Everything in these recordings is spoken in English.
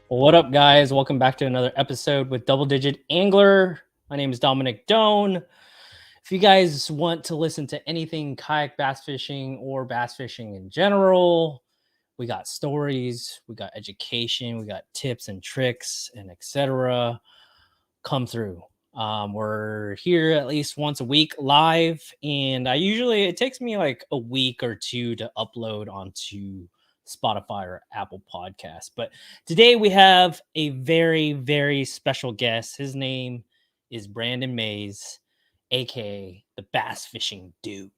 What up, guys? Welcome back to another episode with Double Digit Angler. My name is Dominic Doan. If you guys want to listen to anything kayak bass fishing or bass fishing in general, we got stories, we got education, we got tips and tricks and etc. Come through. We're here at least once a week live, and it takes me like a week or two to upload onto Spotify or Apple Podcasts. But today we have a very, very special guest. His name is Brandon Mays, aka the Bass Fishing Dude,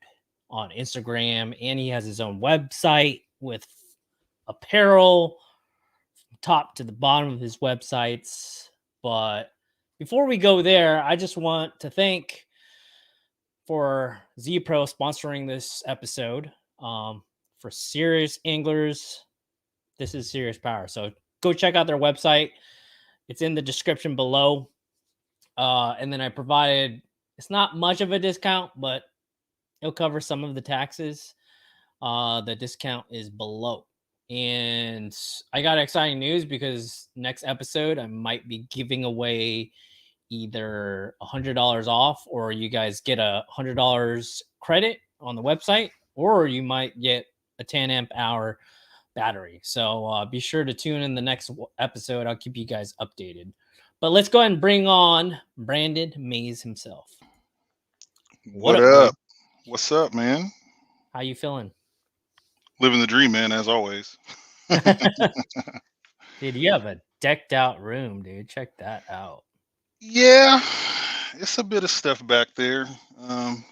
on Instagram, and he has his own website with apparel top to the bottom of his websites. But before we go there, I just want to thank for Z-Pro sponsoring this episode. For serious anglers, this is serious power. So go check out their website. It's in the description below. And then I provided, it's not much of a discount, but it'll cover some of the taxes. The discount is below. And I got exciting news because next episode I might be giving away either $100 off, or you guys get $100 credit on the website, or you might get a 10 amp hour battery. So be sure to tune in the next episode. I'll keep you guys updated. But let's go ahead and bring on Brandon Mays himself. What up? What's up, man? How you feeling? Living the dream, man, as always. Dude, you have a decked out room, dude. Check that out. Yeah, it's a bit of stuff back there.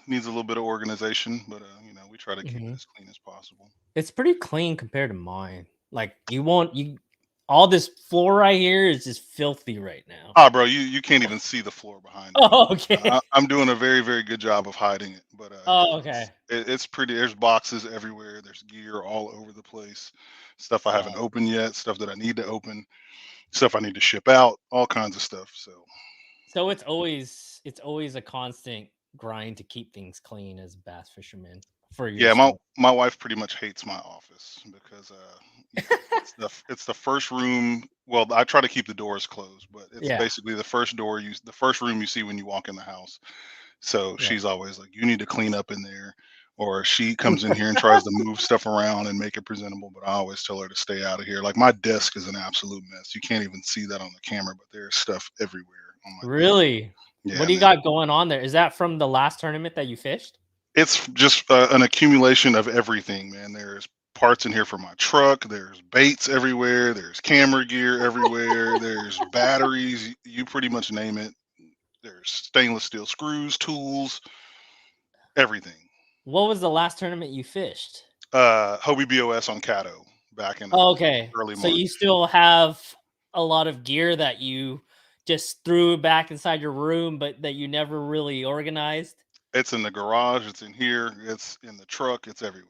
Needs a little bit of organization, but we try to keep it as clean as possible. It's pretty clean compared to mine. Like all this floor right here is just filthy right now. Ah, bro, you can't even see the floor behind me. Oh, okay. I'm doing a very, very good job of hiding it, but okay. It's pretty. There's boxes everywhere. There's gear all over the place. Stuff I haven't opened yet. Stuff that I need to open. Stuff I need to ship out. All kinds of stuff. So it's always a constant grind to keep things clean as bass fishermen. My wife pretty much hates my office because it's the first room. Well, I try to keep the doors closed, but it's basically the first room you see when you walk in the house. So she's always like, you need to clean up in there, or she comes in here and tries to move stuff around and make it presentable. But I always tell her to stay out of here. Like, my desk is an absolute mess. You can't even see that on the camera, but there's stuff everywhere on my Really? Yeah, what do you got going on there? Is that from the last tournament that you fished? It's just an accumulation of everything, man. There's parts in here for my truck. There's baits everywhere. There's camera gear everywhere. There's batteries. You pretty much name it. There's stainless steel screws, tools, everything. What was the last tournament you fished? Hobie BOS on Caddo back in early March. So you still have a lot of gear that you just threw back inside your room, but that you never really organized? It's in the garage. It's in here. It's in the truck. It's everywhere.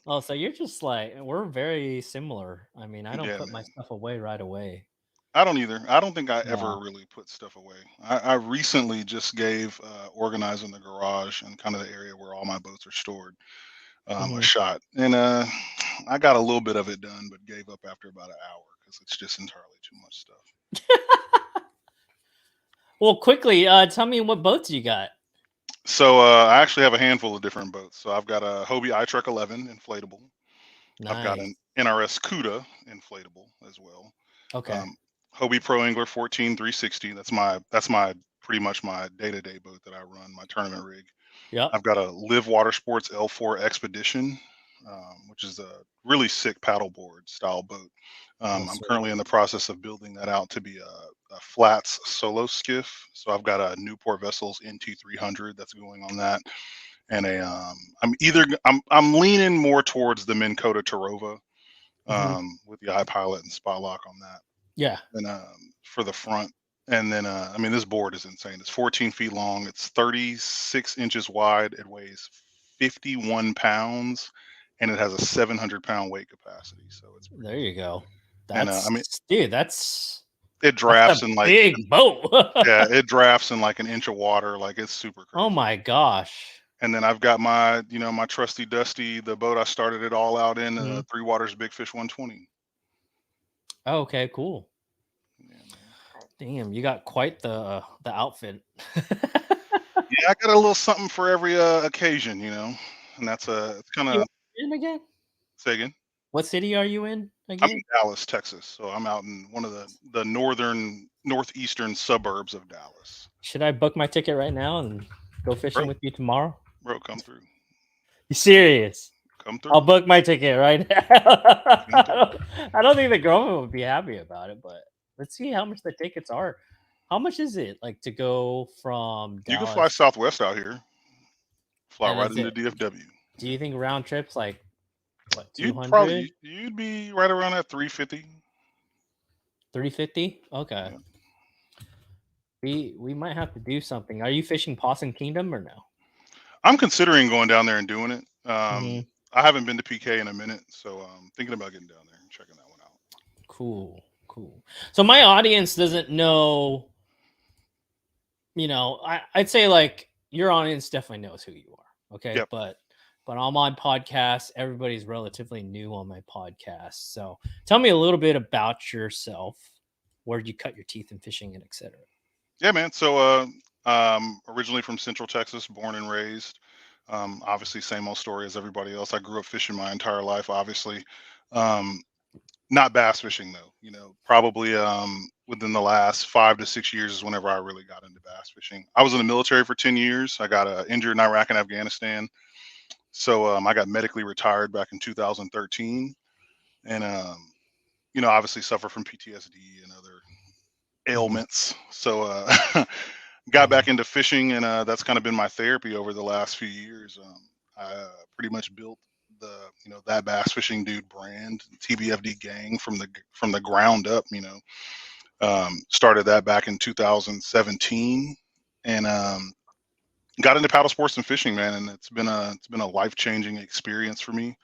Oh, so you're just like, we're very similar. I mean, I don't put my stuff away right away. I don't either. I don't think I ever really put stuff away. I recently just gave organizing the garage and kind of the area where all my boats are stored a shot. And I got a little bit of it done, but gave up after about an hour because it's just entirely too much stuff. Well, quickly, tell me what boats you got. So I actually have a handful of different boats. So I've got a Hobie iTrek 11 inflatable. Nice. I've got an NRS Cuda inflatable as well. Okay. Hobie Pro Angler 14 360. That's my pretty much my day-to-day boat that I run, my tournament rig. Yeah. I've got a Live Water Sports L4 Expedition, which is a really sick paddleboard style boat. I'm currently in the process of building that out to be a flats solo skiff. So I've got a Newport Vessels NT300 that's going on that, and I'm leaning more towards the Minn Kota Tarova with the iPilot and spot lock on that. Yeah. And for the front. And then, this board is insane. It's 14 feet long. It's 36 inches wide. It weighs 51 pounds, and it has a 700-pound weight capacity. So it's there you go. That's dude. That's it That's drafts a in like big boat. yeah, it drafts in like an inch of water, like it's super Oh crazy. my gosh. And then I've got my, my trusty dusty, the boat I started it all out in, Mhm. Three Waters Big Fish 120. Oh, okay, cool. Yeah, man. Damn, you got quite the outfit. Yeah, I got a little something for every occasion, and that's it's kind You of in again? say again. What city are you in I'm in again? Dallas, Texas, so I'm out in one of the northeastern suburbs of Dallas. Should I book my ticket right now and go fishing Bro, with you tomorrow? bro, come through, You serious? come I'll through, book my ticket right now. come through. I don't think the girlfriend would be happy about it, but let's see how much the tickets are. How much is it like to go from You can fly Dallas? Southwest out here, fly And right is into it? DFW. Do you think round trips like what You'd 200, probably you'd be right around at 350. 350? Okay, Yeah. we might have to do something. Are you fishing Possum Kingdom or no? I'm considering going down there and doing it. Hmm. I haven't been to PK in a minute, so thinking about getting down there and checking that one out. Cool, cool. So my audience doesn't know. I'd say like your audience definitely knows who you are. Okay. Yep. But on my podcast, everybody's relatively new on my podcast. So tell me a little bit about yourself. Where did you cut your teeth in fishing and etc. Yeah, man. So, originally from Central Texas, born and raised. Obviously, same old story as everybody else. I grew up fishing my entire life, obviously. Um, Not bass fishing though. Probably within the last 5 to 6 years is whenever I really got into bass fishing. I was in the military for 10 years. I got injured in Iraq and Afghanistan, so I got medically retired back in 2013, and obviously suffer from PTSD and other Hmm. ailments. So got Hmm. back into fishing, and that's kind of been my therapy over the last few years. I pretty much built the that bass fishing dude brand, TBFD gang, from the ground up. Started that back in 2017, and got into paddle sports and fishing, man. And it's been a life changing experience for me.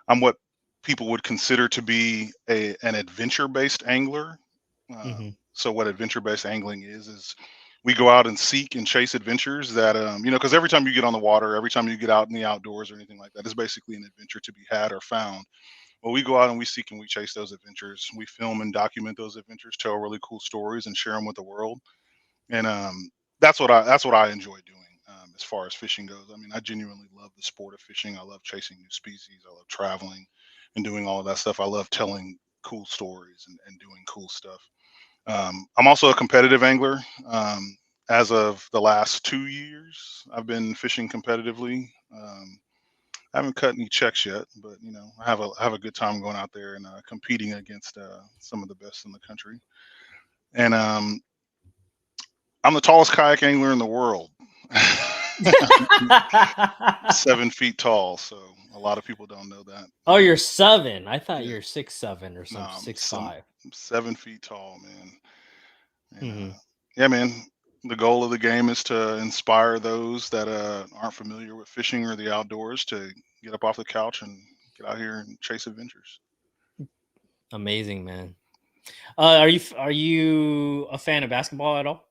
I'm what people would consider to be an adventure based angler. Hmm. So what adventure based angling is we go out and seek and chase adventures that because every time you get on the water, every time you get out in the outdoors or anything like that, is basically an adventure to be had or found. Well, we go out and we seek and we chase those adventures. We film and document those adventures, tell really cool stories, and share them with the world. And that's what I enjoy doing. As far as fishing goes, I mean, I genuinely love the sport of fishing. I love chasing new species. I love traveling and doing all of that stuff. I love telling cool stories and doing cool stuff. I'm also a competitive angler. As of the last 2 years, I've been fishing competitively. I haven't cut any checks yet, but I have a good time going out there and competing against some of the best in the country. And I'm the tallest kayak angler in the world. 7 feet tall, so a lot of people don't know that. Oh, you're 7. I thought Yeah, you're 6'7" or no, some I'm, 6'5". 7 feet tall, man. And Hmm. yeah, man, the goal of the game is to inspire those that aren't familiar with fishing or the outdoors to get up off the couch and get out here and chase adventures. Amazing, man. Are you a fan of basketball at all?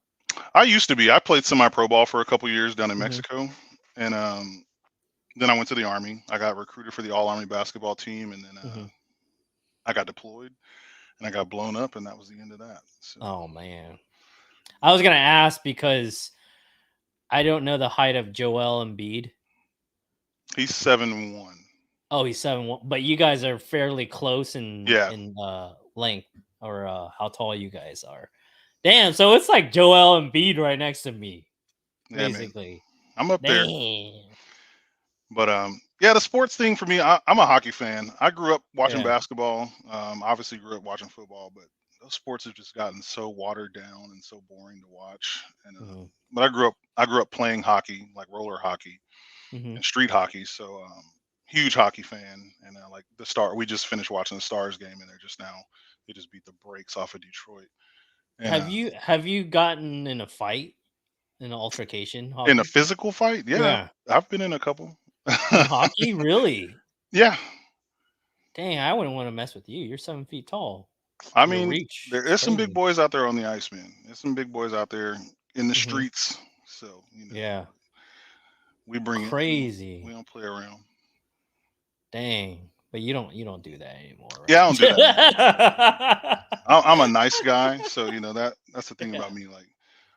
I used to be. I played semi-pro ball for a couple years down in Hmm. Mexico, and then I went to the army. I got recruited for the all army basketball team, and then Hmm. I got deployed and I got blown up, and that was the end of that. So Oh man, I was gonna ask because I don't know the height of Joel Embiid. he's 7'1". Oh, he's 7'1", but you guys are fairly close Yeah, in length or how tall you guys are. Damn, so it's like Joel Embiid right next to me, yeah, man. basically. I'm up there. Damn. But yeah, the sports thing for me, I'm a hockey fan. I grew up watching Yeah. basketball. Obviously grew up watching football, but those sports have just gotten so watered down and so boring to watch. And Hmm. but I grew up playing hockey, like roller hockey Hmm. and street hockey. So huge hockey fan. And like the Star, we just finished watching the Stars game, and they're just now they just beat the brakes off of Detroit. And Have you gotten in a fight, in an altercation, in a hockey? physical fight, yeah, Yeah. I've been in a couple. In hockey? Really? Yeah, Dang, I wouldn't want to mess with you. You're 7 feet tall. I Your mean, reach. there It's is some big crazy. boys out there on the ice, man. There's some big boys out there in the Hmm. streets. So, Yeah. we bring it. We Crazy. don't play around. Dang. But you don't do that anymore, Yeah, I right? don't do that anymore. I'm a nice guy, so that's the thing Yeah. about me. Like,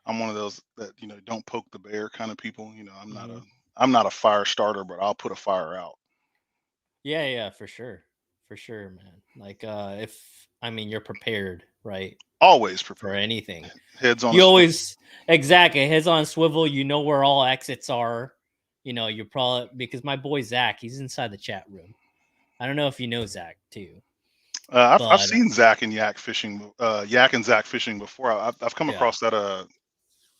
I'm one of those that don't poke the bear kind of people. Hmm. I'm not a fire starter, but I'll put a fire out. Yeah, yeah, for sure. For sure, man. Like if I mean you're prepared, right? Always For prepared. anything. Heads on a You swivel. always exactly heads on swivel, you know where all exits are. You're probably because my boy Zach, he's inside the chat room. I don't know if you know Zach too, I've but seen Zach and Yak fishing, Yak and Zach fishing before. I've come yeah, across that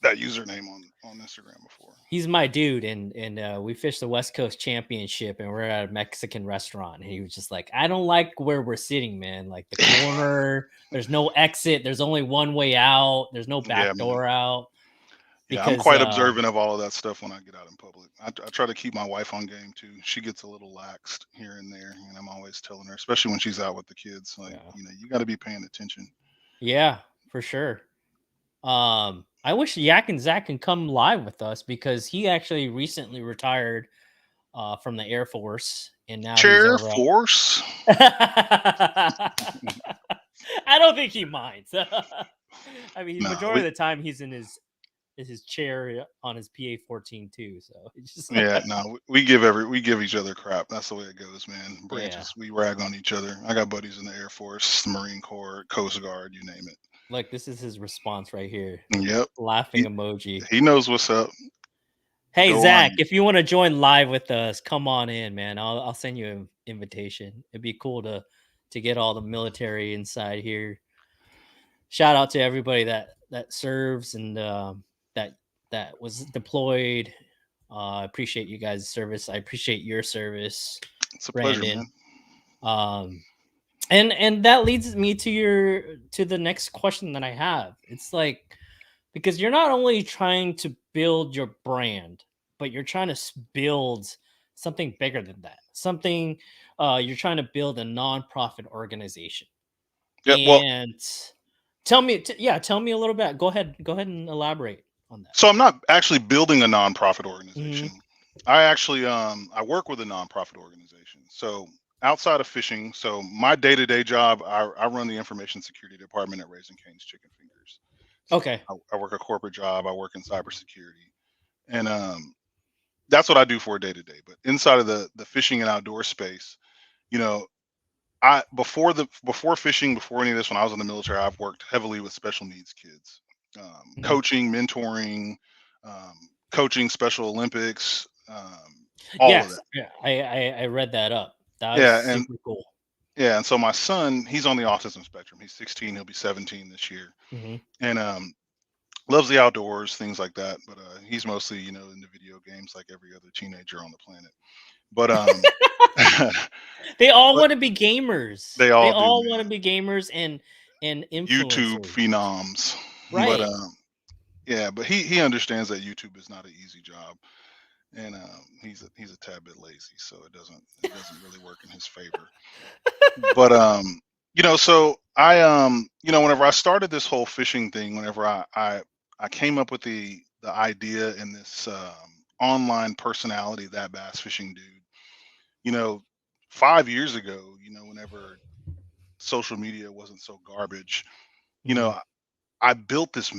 username on Instagram before. he's my dude, and we fished the West Coast Championship, and we're at a Mexican restaurant, and he was just like, "I don't like where we're sitting, man. Like the corner, there's no exit, there's only one way out, there's no Yeah, back man. door out." Yeah, I'm Because quite observant of all of that stuff when I get out in public. I try to keep my wife on game too. She gets a little laxed here and there, and I'm always telling her, especially when she's out with the kids, like, yeah, you got to be paying attention. yeah, for sure. I wish Yak and Zach can come live with us because he actually recently retired from the Air Force, and now he's Chair over. force. I don't think he minds. I mean, No, majority we of the time he's in his chair on his PA-14 too. So it's just yeah, no, we give each other crap. That's the way it goes, man. yeah, Branches, we rag on each other. I got buddies in the Air Force, the Marine Corps, Coast Guard, you name it. like this is his response right here. Yep, Laughing he emoji. he knows what's up. Hey Go on. Zach, if you want to join live with us, come on in, man. I'll send you an invitation. It'd be cool to get all the military inside here. Shout out to everybody that serves and that that was deployed. I appreciate you guys' service. I appreciate your service, It's a pleasure, man. Brandon. Um, and that leads me to the next question that I have. It's like because you're not only trying to build your brand, but you're trying to build something bigger than that. Something you're trying to build a nonprofit organization. Yeah, well, And tell me a little bit. Go ahead and elaborate on that. so I'm not actually building a nonprofit Hmm. organization. I actually I work with a nonprofit organization. So outside of fishing, so my day-to-day job, I run the information security department at Raising Cane's Chicken Fingers. So Okay. I work a corporate job. I work in cybersecurity, and that's what I do for a day to day. But inside of the fishing and outdoor space, you know, I before fishing, before any of this, when I was in the military, I've worked heavily with special needs kids, Mhm. coaching, mentoring, coaching Special Olympics, all of Yes, that. yeah, I read that up. That was Yeah, and super cool. yeah, and so my son, he's on the autism spectrum. He's 16. He'll be 17 this year, Mhm. and loves the outdoors, things like that. But he's mostly, into video games, like every other teenager on the planet. But They all but want to be gamers. they They all do, all want to man. be gamers and YouTube influencers. phenoms. But Right. yeah, but he understands that YouTube is not an easy job, and he's a tad bit lazy, so it doesn't really work in his favor. But so whenever I started this whole fishing thing, whenever I came up with the idea and this online personality, that bass fishing dude, you know 5 years ago, whenever social media wasn't so garbage, you Mhm. know I built this,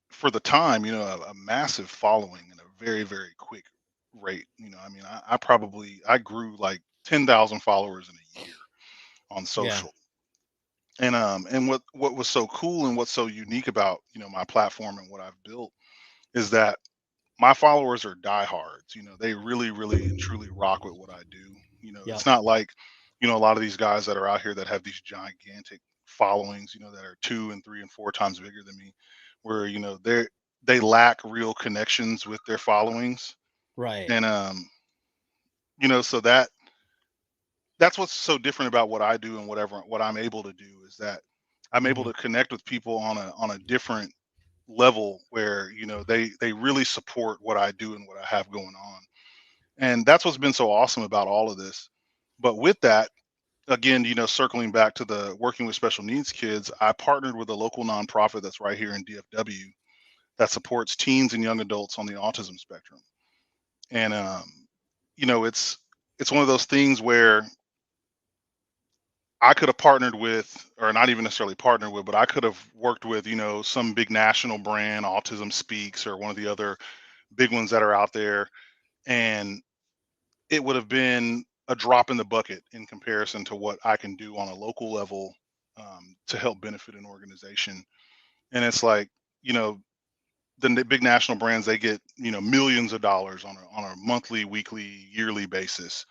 for the time, a massive following in a very, very quick rate. I mean, I grew like 10,000 followers in a year on Yeah. social. And what was so cool and what's so unique about, my platform and what I've built is that my followers are diehards. They really, really and truly rock with what I do. It's Yep. not like, a lot of these guys that are out here that have these gigantic followings, that are 2 and 3 and 4 times bigger than me, where, they lack real connections with their followings. Right. And so that's what's so different about what I do and what I'm able to do is that I'm able Mhm. to connect with people on a different level where they really support what I do and what I have going on. And that's what's been so awesome about all of this. But with that, again, circling back to the working with special needs kids, I partnered with a local nonprofit that's right here in DFW that supports teens and young adults on the autism spectrum. And it's one of those things where I could have partnered with, or not even necessarily partnered with, but I could have worked with, some big national brand, Autism Speaks, or one of the other big ones that are out there, and it would have been a drop in the bucket in comparison to what I can do on a local level, to help benefit an organization. And it's like, you know, big national brands, they get, millions of dollars on a monthly, weekly, yearly basis.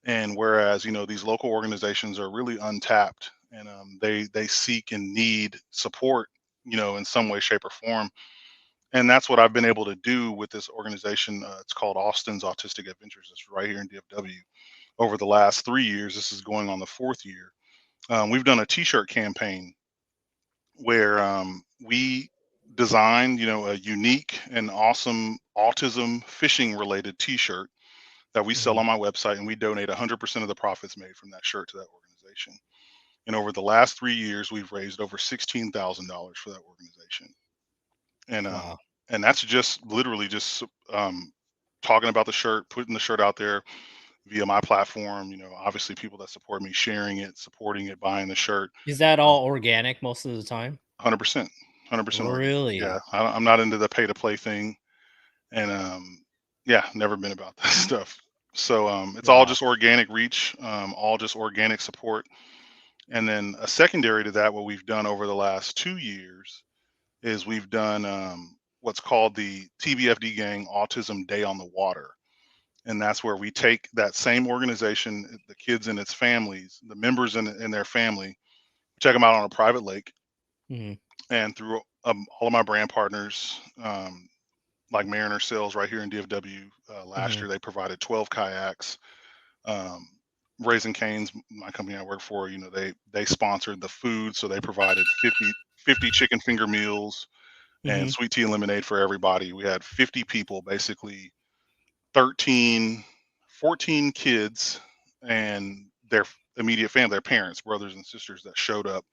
And whereas, these local organizations are really untapped, and they seek and need support, in some way, shape, or form. And that's what I've been able to do with this organization. It's called Austin's Autistic Adventures. It's right here in DFW. Over the last 3 years, this is going on the fourth year. We've done a T-shirt campaign where we designed, a unique and awesome autism fishing related T-shirt that we sell Mhm. on my website, and we donate 100% of the profits made from that shirt to that organization. And over the last 3 years, we've raised over $16,000 for that organization. And Wow. and that's just literally just talking about the shirt, putting the shirt out there via my platform. Obviously people that support me sharing it, supporting it, buying the shirt. Is that uh, all organic most of the time? 100%, 100% organic. Yeah, Really? I'm not into the pay to play thing, and yeah, never been about that stuff. So it's all Wow. just organic reach, all just organic support. And then a secondary to that, what we've done over the last 2 years is we've done what's called the TBFD Gang Autism Day on the Water. And that's where we take that same organization, the kids and its families, the members and their family, check them out on a private lake. Mhm. And through all of my brand partners, like Mariner Sales right here in DFW, last Mhm. year they provided 12 kayaks. Um, Raising Cane's, my company I work for, they sponsored the food, so they provided 50 chicken finger meals and Mhm. sweet tea and lemonade for everybody. We had 50 people, basically 13, 14 kids and their immediate family, their parents, brothers and sisters that showed up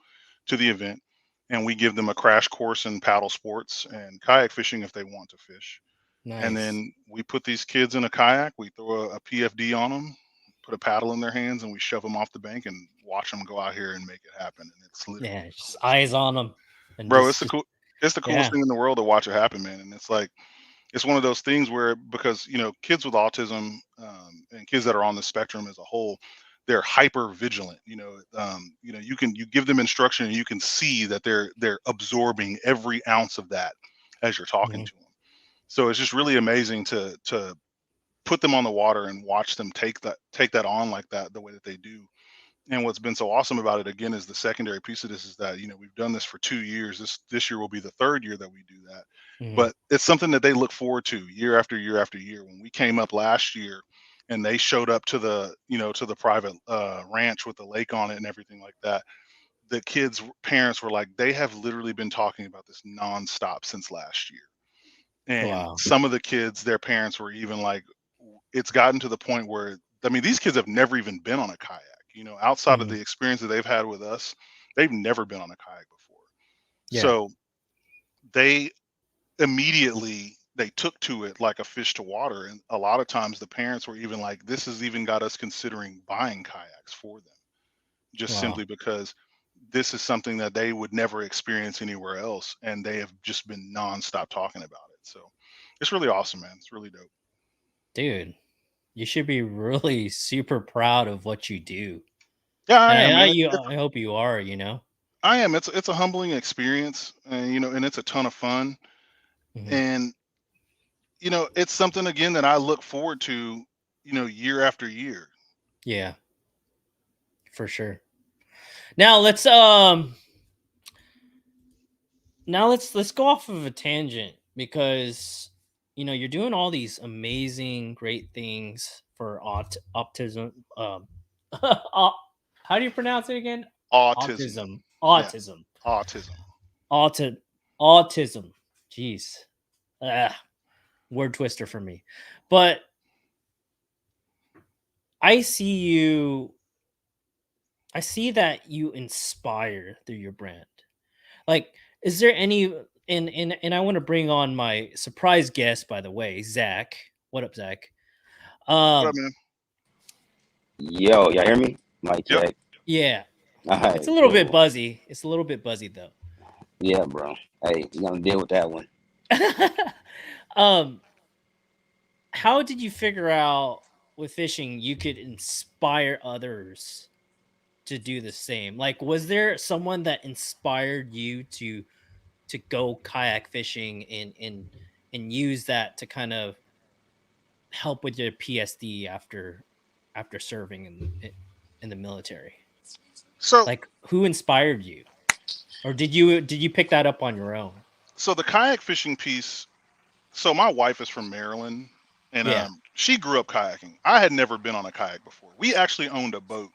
to the event. And we give them a crash course in paddle sports and kayak fishing if they want to fish. And Nice. then we put these kids in a kayak, we throw a PFD on them, put a paddle in their hands, and we shove them off the bank and watch them go out here and make it happen. And it's literally Yeah, the just coolest eyes thing. on them and Bro, just it's the coolest yeah. thing in the world to watch it happen, man. And it's like it's one of those things where, because kids with autism, and kids that are on the spectrum as a whole, they're hyper vigilant. You give them instruction and you can see that they're absorbing every ounce of that as you're talking Mhm. to them. So it's just really amazing to put them on the water and watch them take that on like that, the way that they do. And what's been so awesome about it, again, is the secondary piece of this is that we've done this for 2 years. This year will be the third year that we do that, Mhm. but it's something that they look forward to year after year after year. When we came up last year, and they showed up to the private ranch with the lake on it and everything like that, the kids' parents were like, they have literally been talking about this nonstop since last year. And Wow. some of the kids, their parents were even like, it's gotten to the point where, I mean, these kids have never even been on a kayak. Outside of Mhm. the experience that they've had with us, they've never been on a kayak before. Yeah. So they immediately they took to it like a fish to water. And a lot of times the parents were even like, this has even got us considering buying kayaks for them, just Wow. simply because this is something that they would never experience anywhere else. And they have just been nonstop talking about it. So it's really awesome, man. It's really dope. Dude, you should be really super proud of what you do. Yeah, I And am, man. I hope you are, you know? I am. It's a humbling experience, and and it's a ton of fun. Mhm. And it's something again that I look forward to, year after year. Yeah, for sure. Now let's go off of a tangent because you're doing all these amazing great things for autism how do you pronounce it again? Autism. Autism. Yeah, Autism. autism. Auti- Autism. Jeez. Ah, word twister for me. But I see you I see that you inspire through your brand. Like, is there any and I want to bring on my surprise guest, by the way, Zach. What up, Zach? What up, Um, man? Yo, y'all hear me? Mic Yep. check. yeah, All it's a right, little bit cool. buzzy. It's a little bit buzzy though. Yeah, bro. Hey, you gonna deal with that one. um, how did you figure out with fishing you could inspire others to do the same? Like, was there someone that inspired you to go kayak fishing and use that to kind of help with your PSD after serving in the military? So, Like, who inspired you, or did you pick that up on your own? so the kayak fishing piece. So my wife is from Maryland, and Yeah. she grew up kayaking. I had never been on a kayak before. We actually owned a boat.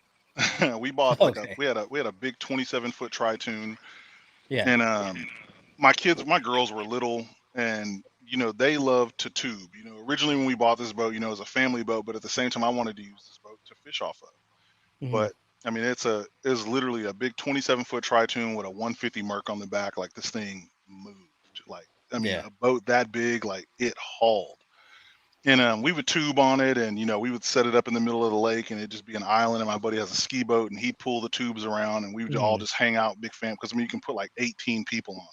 We bought like a Okay. we had a big 27-foot Tritune, Yeah. and my girls were little, and they love to tube. Originally when we bought this boat, it was a family boat, but at the same time I wanted to use this boat to fish off of. Hmm. But I mean, it's literally a big 27-foot Tritune with a 150 Merc on the back. Like this thing moved. Like I mean, Yeah. a boat that big, like it hauled. And we would tube on it, and we would set it up in the middle of the lake, and it'd just be an island. And my buddy has a ski boat, and he'd pull the tubes around, and we would all Hmm. just hang out, big fam. Because I mean, you can put like 18 people on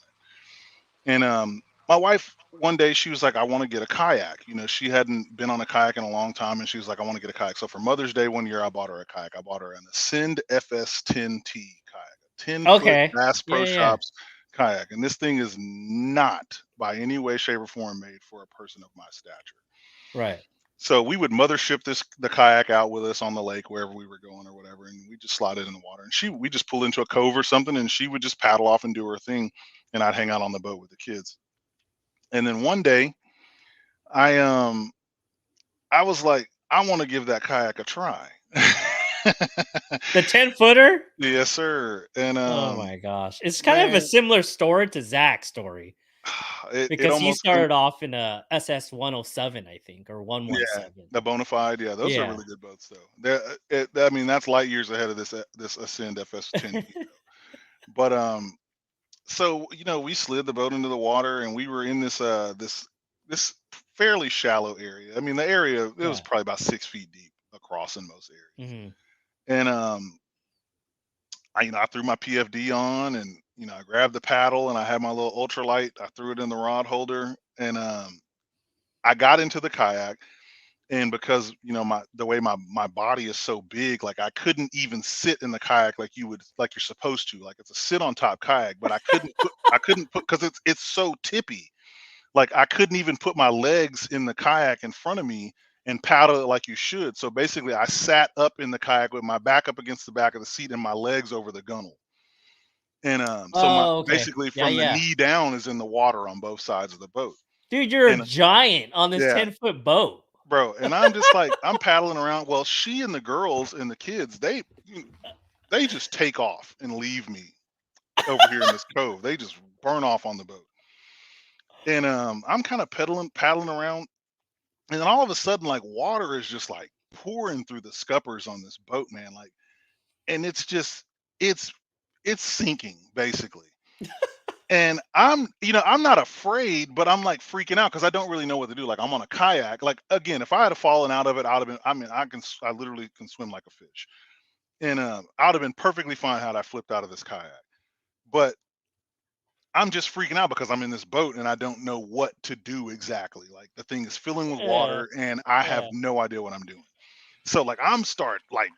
it. And my wife one day she was like, "I want to get a kayak." She hadn't been on a kayak in a long time, and she was like, "I want to get a kayak." So for Mother's Day one year, I bought her a kayak. I bought her an Ascend FS10T kayak, a 10-foot Okay. Bass Yeah. Pro Yeah. Shops kayak, and this thing is not by any way, shape, or form made for a person of my stature. Right. So we would mothership the kayak out with us on the lake wherever we were going or whatever, and we just slide it in the water. And we just pull into a cove or something, and she would just paddle off and do her thing, and I'd hang out on the boat with the kids. And then one day, I I was like, I want to give that kayak a try. The 10-footer. Yes, sir. And Oh my gosh, it's kind of a man, similar story to Zach's story it because he almost started off in a SS 107, I think, or yeah, 117. the Bonafide, yeah, those are Yeah. really good boats though. I mean, that's light years ahead of this Ascend FS10T though. But so we slid the boat into the water, and we were in this fairly shallow area. I mean, the area it was Yeah. probably about 6 feet deep across in most areas. Hmm. And I threw my PFD on, and I grabbed the paddle, and I had my little ultralight. I threw it in the rod holder, and I got into the kayak. And because the way my body is so big, like I couldn't even sit in the kayak like you're supposed to. Like it's a sit on top kayak, but I couldn't put because it's so tippy. Like I couldn't even put my legs in the kayak in front of me and paddle it like you should. So basically I sat up in the kayak with my back up against the back of the seat and my legs over the gunnel. And so my Oh, okay. basically Yeah, from the yeah. knee down is in the water on both sides of the boat. Dude, you're a And giant on this yeah, 10-foot boat. bro, and I'm just like I'm paddling around. Well, she and the girls and the kids, they just take off and leave me over here in this cove. They just burn off on the boat. And I'm kind of paddling around, and then all of a sudden, like water is just like pouring through the scuppers on this boat, man. Like, and it's it's sinking basically. And I'm not afraid, but I'm like freaking out because I don't really know what to do. Like I'm on a kayak. Like again, if I had fallen out of it, I'd have been. I mean, I literally can swim like a fish, and I'd have been perfectly fine had I flipped out of this kayak. But I'm just freaking out because I'm in this boat and I don't know what to do exactly. Like the thing is filling with Yeah. water, and I have Yeah. no idea what I'm doing. So like I'm start like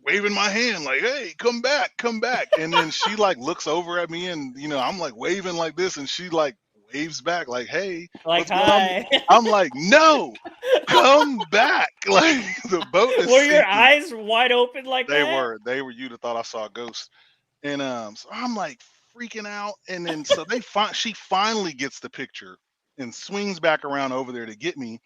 waving my hand like, "Hey, come back, come back." And then she like looks over at me, and I'm like waving like this, and she like waves back like, "Hey, Like, what's going on?" hi. I'm like, "No, come back." Like the boat is Were your sinking. eyes wide open like that? You'd have thought I saw a ghost. And so I'm like freaking out, and then she finally gets the picture and swings back around over there to get me.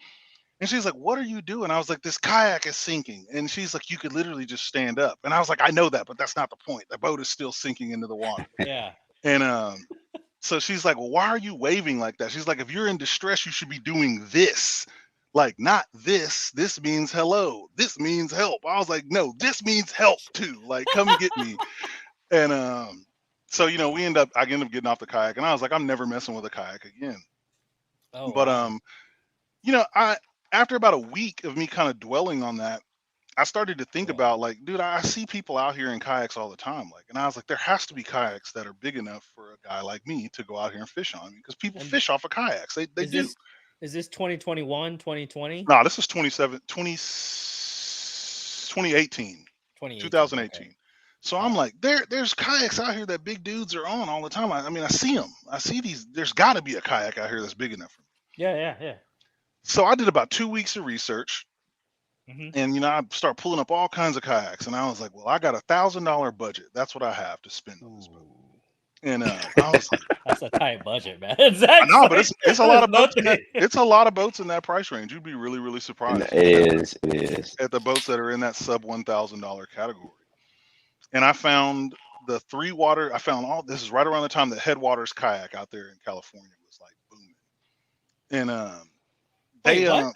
And she's like, "What are you doing?" I was like, "This kayak is sinking." And she's like, "You could literally just stand up." And I was like, "I know that, but that's not the point. The boat is still sinking into the water." Yeah. And so she's like, "Well, why are you waving like that?" She's like, "If you're in distress, you should be doing this." Like, not this. This means hello. This means help. I was like, no, this means help too. Like, come get me. And so I ended up getting off the kayak, and I was like, I'm never messing with a kayak again. Oh But wow. I after about a week of me kind of dwelling on that, I started to think Yeah. about, like, dude, I see people out here in kayaks all the time. Like, and I was like, there has to be kayaks that are big enough for a guy like me to go out here and fish on, because people And fish off of kayaks. They is do. this 2021, 2020? No, this is 2018. 2018. Okay. 2018. So All I'm right. like, there's kayaks out here that big dudes are on all the time. I mean, I see them. I see these. There's got to be a kayak out here that's big enough for me. Yeah, yeah, yeah. So I did about 2 weeks of research, Hmm. and I start pulling up all kinds of kayaks, and I was like, well, I got $1,000 budget. That's what I have to spend on this boat. Ooh. And I was like, That's a tight budget, man. I Zach's know, but like, it's a lot that's of boats in that. nothing. It's a lot of boats in that price range. You'd be really, really And surprised it is. It is. at the boats that are in that sub $1,000 category. And I found the three water. I found all this is right around the time that Headwaters Kayak out there in California was like booming. And Wait, they what?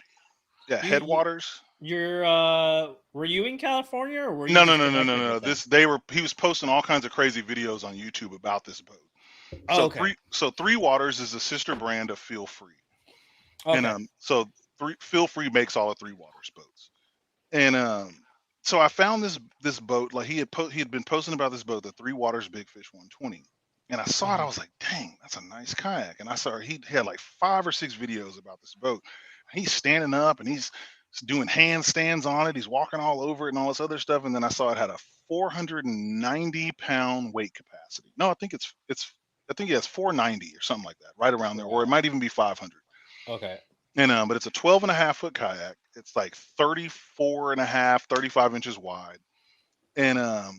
yeah, You Headwaters. you're were you in California or were you No, no, just no, no, no, connected no. with them? He was posting all kinds of crazy videos on YouTube about this boat. Oh, okay. So Three Waters is a sister brand of Feel Free. And Okay. so Feel Free makes all the Three Waters boats. And so I found this boat. Like, he had been posting about this boat, the Three Waters Big Fish 120. And I saw it. I Hmm. was like, dang, that's a nice kayak. And I saw he had like 5 or 6 videos about this boat. He's standing up and he's doing handstands on it. He's walking all over it and all this other stuff. And then I saw it had a 490-pound weight capacity. No, I think he has 490 or something like that, right around there, or it Wow. might even be 500. Okay. And but it's a 12.5 foot kayak. It's like 34 and a half, 35 inches wide. And I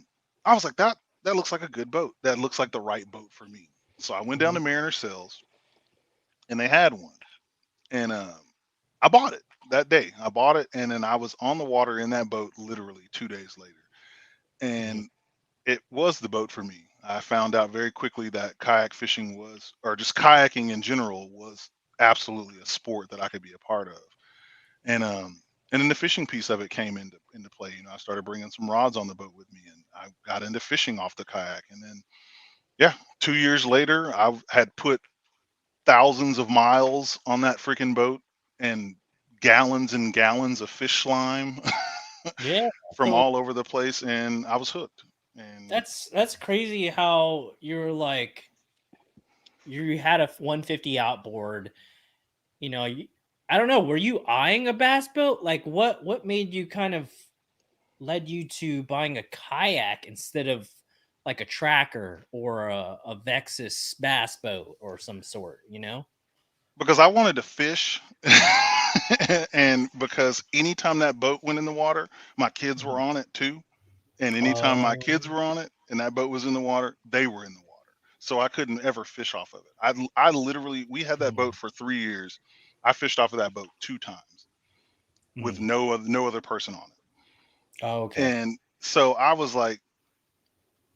was like, that looks like a good boat. That looks like the right boat for me. So I went down Hmm. to Mariner Sales, and they had one. And I bought it that day. I bought it, and then I was on the water in that boat literally 2 days later. Hmm. And it was the boat for me. I found out very quickly that kayak fishing was, or just kayaking in general, was absolutely a sport that I could be a part of. And and then the fishing piece of it came into play. I started bringing some rods on the boat with me, and I got into fishing off the kayak. And then, yeah, 2 years later, I had put thousands of miles on that freaking boat, and gallons and gallons of fish slime Yeah. from So all over the place, and I was hooked. And that's crazy how you're like you had a 150 outboard. You know, I don't know. Were you eyeing a bass boat? Like, what made you kind of led you to buying a kayak instead of like a tracker or a Vexus bass boat or some sort? You know? because I wanted to fish, and because anytime that boat went in the water, my kids were Mhm. on it too. And anytime my Oh. kids were on it and that boat was in the water, they were in the water. So I couldn't ever fish off of it. I literally, we had that boat Mhm. for 3 years. I fished off of that boat 2 times with Mhm. no other person on Oh, it. okay. And so I was like,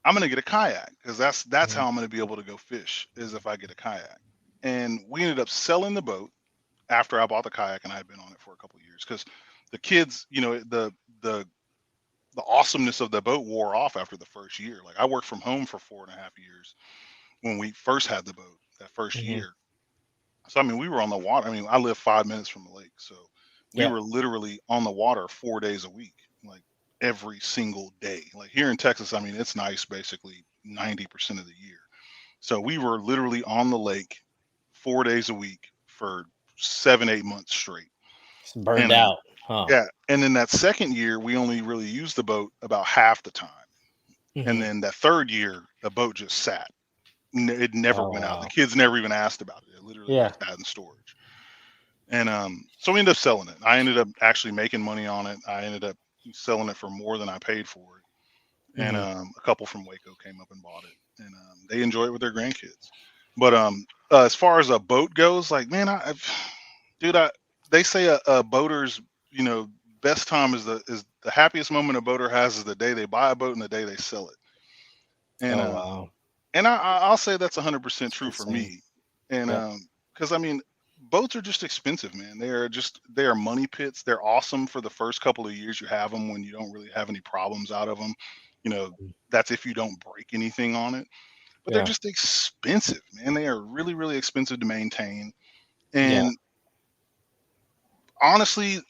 I'm gonna get a kayak, because that's Mhm. how I'm gonna be able to go fish, is if I get a kayak. And we ended up selling the boat after I bought the kayak, and I had been on it for a couple of years, because the kids, the the awesomeness of the boat wore off after the first year. Like, I worked from home for 4.5 years when we first had the boat that first Mhm. year. So I mean, we were on the water. I mean, I live 5 minutes from the lake, so we Yeah. were literally on the water 4 days a week, like every single day. Like, here in Texas, I mean, it's nice basically 90% of the year. So we were literally on the lake 4 days a week for 7, 8 months straight. Just burned And out, huh? yeah, and then that second year, we only really used the boat about half the time. And Mhm. then that third year, the boat just sat. It never Oh went out. The wow. kids never even asked about it. It literally Yeah. just sat in storage. And so we ended up selling it. I ended up actually making money on it. I ended up selling it for more than I paid for it. And Mhm. a couple from Waco came up and bought it, and they enjoy it with their grandkids. But as far as a boat goes, like, man, dude, they say a boater's, best time is the happiest moment a boater has is the day they buy a boat and the day they sell it. And Oh wow. I'll say that's 100% It's true for insane. me. And Yep. because I mean, boats are just expensive, man. They are money pits. They're awesome for the first couple of years you have them when you don't really have any problems out of them. You know, that's if you don't break anything on it. But they're Yeah. just expensive, man. They are really, really expensive to maintain. Yeah. And honestly,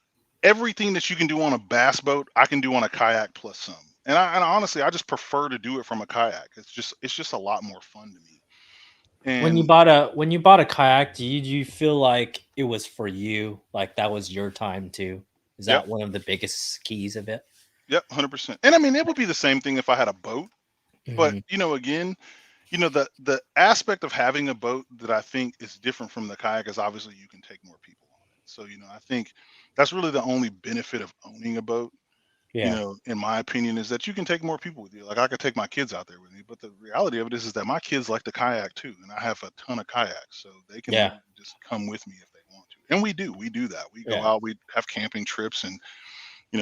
everything that you can do on a bass boat, I can do on a kayak plus some. And honestly, I just prefer to do it from a kayak. It's just a lot more fun to me. And When you bought a kayak, do you feel like it was for you? Like that was your time too? Is yep, that one of the biggest keys of it? yep, 100%. And I mean, it would be the same thing if I had a boat. But Hmm. again, the aspect of having a boat that I think is different from the kayak is obviously you can take more people on it. So I think that's really the only benefit of owning a boat. Yeah. In my opinion, is that you can take more people with you. Like I could take my kids out there with me, but the reality of it is that my kids like to kayak too, and I have a ton of kayaks, so they can Yeah. literally just come with me if they want to. And we do that. We go Yeah. out, we have camping trips, and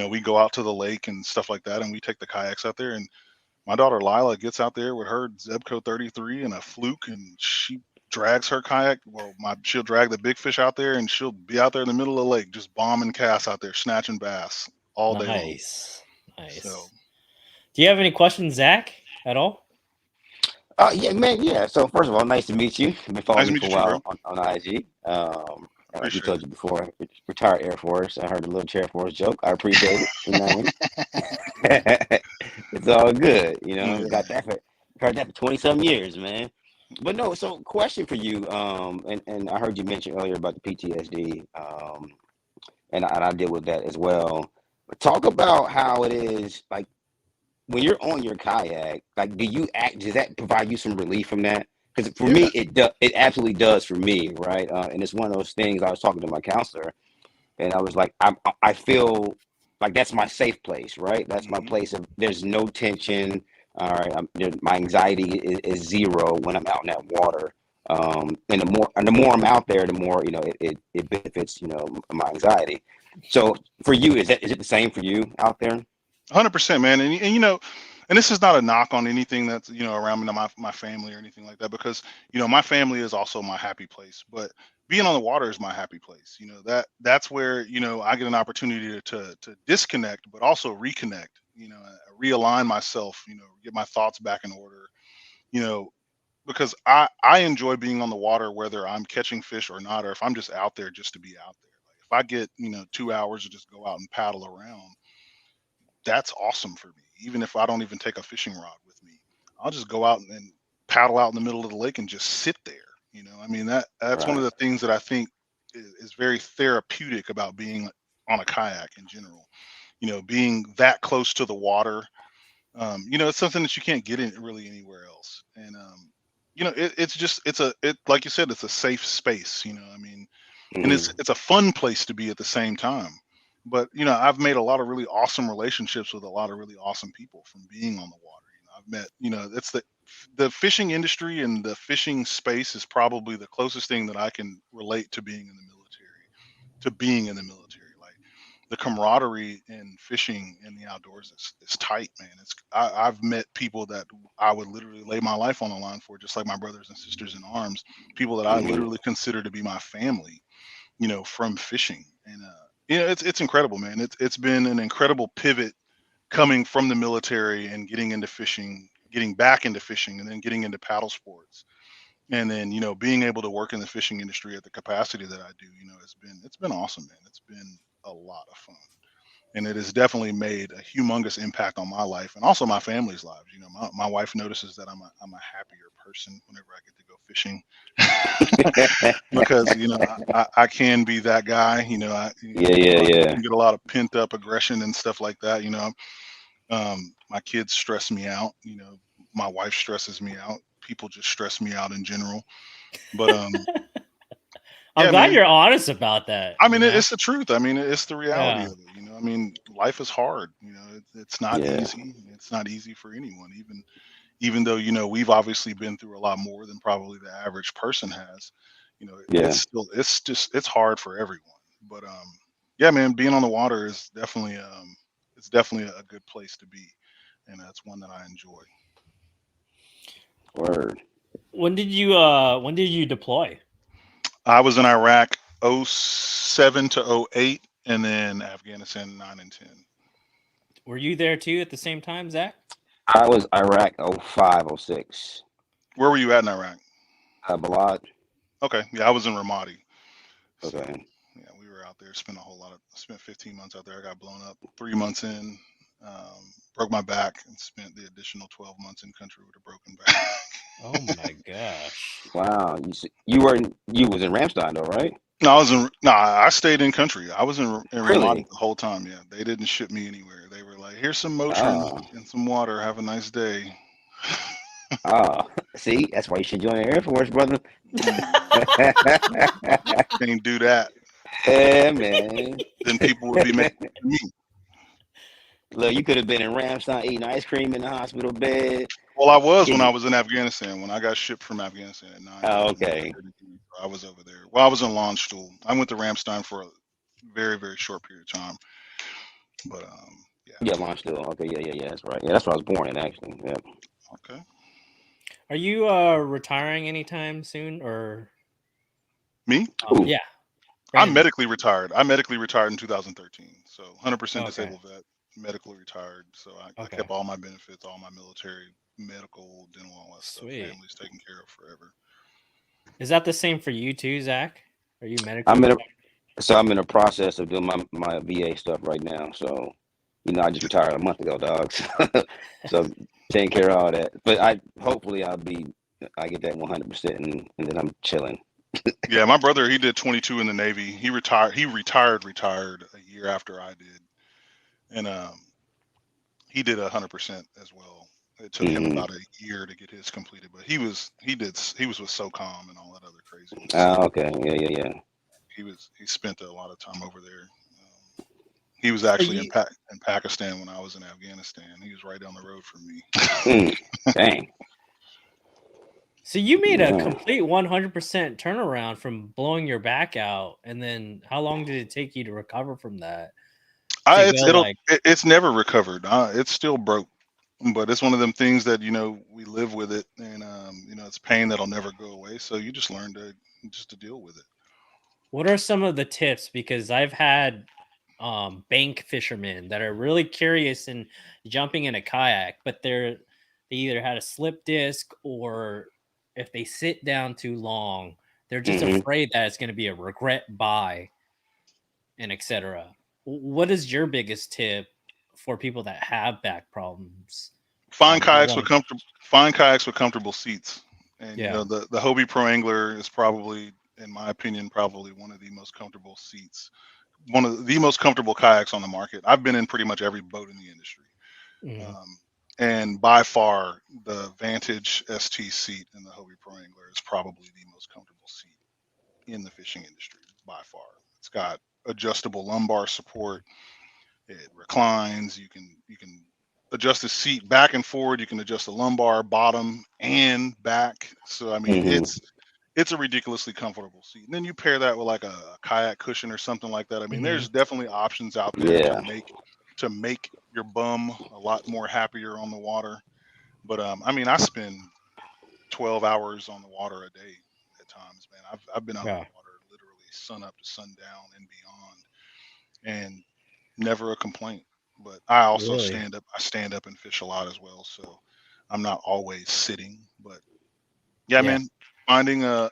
we go out to the lake and stuff like that, and we take the kayaks out there. And my daughter Lila gets out there with her Zebco 33 and a fluke, and she drags her kayak. Well, she'll drag the big fish out there, and she'll be out there in the middle of the lake just bombing casts out there, snatching bass all day long. Nice. So. Nice. Do you have any questions, Zach, at all? Yeah, man. Yeah. So first of all, nice to meet you. You've been following Nice to me meet for you a too, bro. while on IG. And like we Appreciate told you before, retired Air Force. I heard a little Air Force joke. I appreciate it. You know what I mean? It's all good. You know, it. got that for heard that for 20 some years, man. But no, so question for you. And I heard you mention earlier about the PTSD. And I deal with that as well. But talk about how it is like when you're on your kayak, like does that provide you some relief from that? Because for me, Yeah. it absolutely does for me, right? And it's one of those things. I was talking to my counselor, and I was like, I feel like that's my safe place, right? That's my Hmm. place of there's no tension. All right, my anxiety is zero when I'm out in that water. And the more I'm out there, the more it benefits my anxiety. So for you, is it the same for you out there? 100%, man. And and this is not a knock on anything that's around me, my family or anything like that, because my family is also my happy place. But being on the water is my happy place. That's where I get an opportunity to disconnect, but also reconnect. Realign myself. Get my thoughts back in order. You know, because I enjoy being on the water, whether I'm catching fish or not, or if I'm just out there just to be out there. Like if I get 2 hours to just go out and paddle around, that's awesome for me. Even if I don't even take a fishing rod with me, I'll just go out and paddle out in the middle of the lake and just sit there. I mean that's one of Right. the things that I think is very therapeutic about being on a kayak in general. Being that close to the water, it's something that you can't get in really anywhere else. And it's just it like you said, it's a safe space. I mean, and it's Hmm. it's a fun place to be at the same time. But I've made a lot of really awesome relationships with a lot of really awesome people from being on the water. I've met, it's the fishing industry and the fishing space is probably the closest thing that I can relate to being in the military, like the camaraderie in fishing in the outdoors is tight, man. I've met people that I would literally lay my life on the line for, just like my brothers and sisters in arms, people that I Hmm. literally consider to be my family, from fishing. And it's incredible, man. It's been an incredible pivot coming from the military and getting into fishing, getting back into fishing, and then getting into paddle sports. And then being able to work in the fishing industry at the capacity that I do, it's been awesome, man. It's been a lot of fun, and it has definitely made a humongous impact on my life and also my family's lives. My wife notices that I'm a happier person whenever I get to go fishing. Because I can be that guy. Yeah, yeah, You yeah. can get a lot of pent up aggression and stuff like that. My kids stress me out. My wife stresses me out. People just stress me out in general. But I'm yeah, glad man. you're honest about that, I you mean, know? it's the truth. I mean, it's the reality Yeah. of it. I mean, life is hard. It's not Yeah, easy. It's not easy for anyone. Even though we've obviously been through a lot more than probably the average person has. It's yeah. still it's hard for everyone. But yeah, man, being on the water is definitely it's definitely a good place to be, and that's one that I enjoy. Word. When did you deploy? I was in Iraq 07 to 08, and then Afghanistan 9 and 10. Were you there too at the same time, Zach? I was Iraq 05, 06. Where were you at in Iraq? Balad. Okay, yeah, I was in Ramadi. So Okay. yeah, we were out there. Spent 15 months out there. I got blown up 3 months in. Broke my back and spent the additional 12 months in country with a broken back. Oh my gosh. Wow. You was in Ramstein though, right? No, I stayed in country. I was in Ramadi Really? the whole time. Yeah, they didn't ship me anywhere. They were like, "Here's some Motrin Oh. and some water. Have a nice day." Oh. See, that's why you should join the Air Force, brother. Can't do that. Yeah, man. Then people would be mad at me. Look, you could have been in Ramstein eating ice cream in the hospital bed. Well, I was when I Getting, was in Afghanistan. When I got shipped from Afghanistan at 9 oh, 11 okay. 33, I was over there. Well, I was in Launchstool. I went to Ramstein for a very, very short period of time. But yeah. Yeah, launch still. Okay, yeah. That's right. Yeah, that's where I was born in actually. Yeah. Okay. Are you retiring anytime soon, or Me? Ooh. yeah, I'm Brandon? medically retired. I medically retired in 2013. So 100% Okay. disabled vet, medically retired. So I Okay. kept all my benefits, all my military, medical, dental, all that stuff. Sweet. Family's taken care of forever. Is that the same for you too, Zach? Are you medically I'm in retired? I'm in a process of doing my VA stuff right now. So, I just retired a month ago, dog. So taking care of all that. But hopefully I get that 100% and then I'm chilling. Yeah, my brother, he did 22 in the Navy. He retired a year after I did. And he did 100% as well. It took him Hmm. about a year to get his completed, but he was with SOCOM and all that other craziness. So Okay. Yeah. he spent a lot of time over there. He was So actually you in Pakistan when I was in Afghanistan. He was right down the road from me. Dang. so you made a Yeah. complete 100% turnaround from blowing your back out, and then how long did it take you to recover from that? To go like, It's never recovered. It's still broke, but it's one of them things that we live with it, and it's pain that'll never go away. So you just learn to deal with it. what are some of the tips? Because I've had bank fishermen that are really curious in jumping in a kayak, but they either had a slip disc, or if they sit down too long, they're just Hmm. afraid that it's going to be a regret buy, and etc. What is your biggest tip for people that have back problems? Find That kayaks with want comfortable seats, and yeah. the Hobie Pro Angler is probably, in my opinion, probably one of the most comfortable seats, one of the most comfortable kayaks on the market. I've been in pretty much every boat in the industry. Mhm. And by far, the Vantage ST seat in the Hobie Pro Angler is probably the most comfortable seat in the fishing industry by far. It's got adjustable lumbar support. It reclines. You can adjust the seat back and forward. You can adjust the lumbar, bottom, and back. So I mean, Hmm. it's a ridiculously comfortable seat. And then you pair that with like a kayak cushion or something like that. I mean, Mhm. there's definitely options out there Yeah. to make your bum a lot more happier on the water. But I mean, I spend 12 hours on the water a day at times, man. I've been out on Yeah. the water literally sun up to sundown and beyond, and never a complaint. But I also Really? stand up and fish a lot as well, so I'm not always sitting. But yeah, Yeah. man, finding a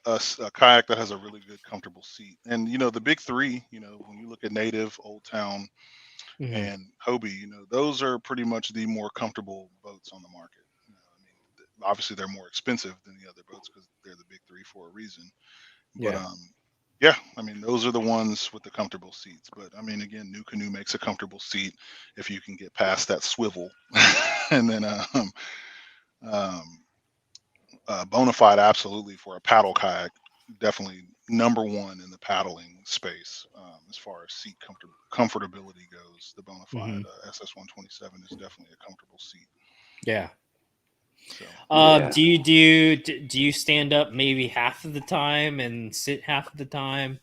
kayak that has a really good comfortable seat, and the big three, when you look at Native, Old Town, Mhm. and Hobie, those are pretty much the more comfortable boats on the market. I mean, obviously they're more expensive than the other boats because they're the big three for a reason. But Yeah. yeah, I mean, those are the ones with the comfortable seats. But I mean, again, New Canoe makes a comfortable seat if you can get past that swivel, and then um, Bonafide absolutely for a paddle kayak, definitely number one in the paddling space as far as seat comfortability goes. The Bonafide Mhm. SS127 is definitely a comfortable seat. Yeah. So Yeah. Do you stand up maybe half of the time and sit half of the time?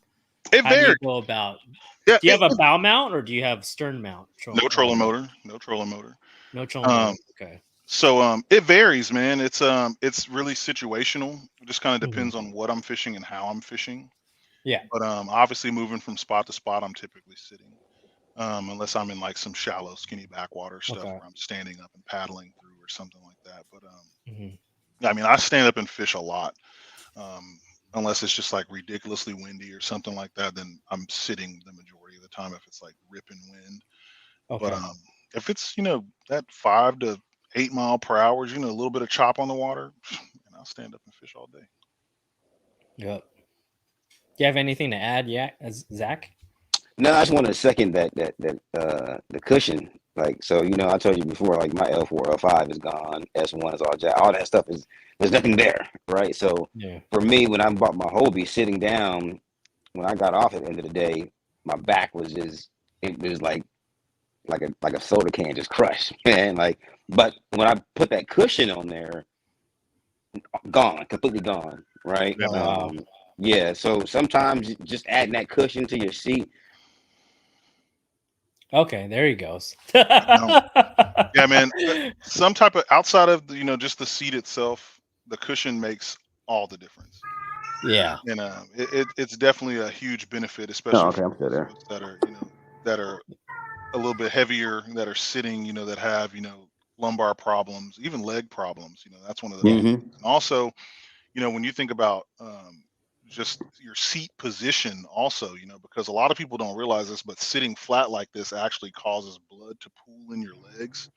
it How do you varies. go about? Yeah, Do you have a bow mount, or do you have stern mount? no trolling motor, no trolling motor. No trolling Um, motor. Okay. so it varies, man. It's really situational. It just kind of Mhm. depends on what I'm fishing and how I'm fishing. Yeah. But obviously moving from spot to spot, I'm typically sitting. Unless I'm in like some shallow, skinny backwater stuff Okay. where I'm standing up and paddling through or something like that. But Mhm. I mean, I stand up and fish a lot. Um, Unless it's just like ridiculously windy or something like that, then I'm sitting the majority of the time if it's like ripping wind. But Okay. if it's that 5 to 8 mile per hour, a little bit of chop on the water, and I'll stand up and fish all day. Yep. Do you have anything to add? Yeah, Zach. No, I just wanted to second that the cushion. Like, so I told you before, like my L4, L5 is gone, S1 is all jack, all that stuff is there's nothing there, right? So Yeah. for me, when I bought my Hobie, sitting down, when I got off at the end of the day, my back was just it was like a soda can just crushed, man. Like, but when I put that cushion on there, gone, completely gone, right? Yeah, Oh man. wow. Yeah. So sometimes just adding that cushion to your seat. Okay, there he goes. Yeah, man. Some type of outside of just the seat itself, the cushion makes all the difference. Yeah. And it's definitely a huge benefit, Oh, especially okay, for I'm still those of there. us that are a little bit heavier, that are sitting, that have lumbar problems, even leg problems. That's one of the big Yeah. things. Mm-hmm. And also, when you think about just your seat position, also, because a lot of people don't realize this, but sitting flat like this actually causes blood to pool in your legs.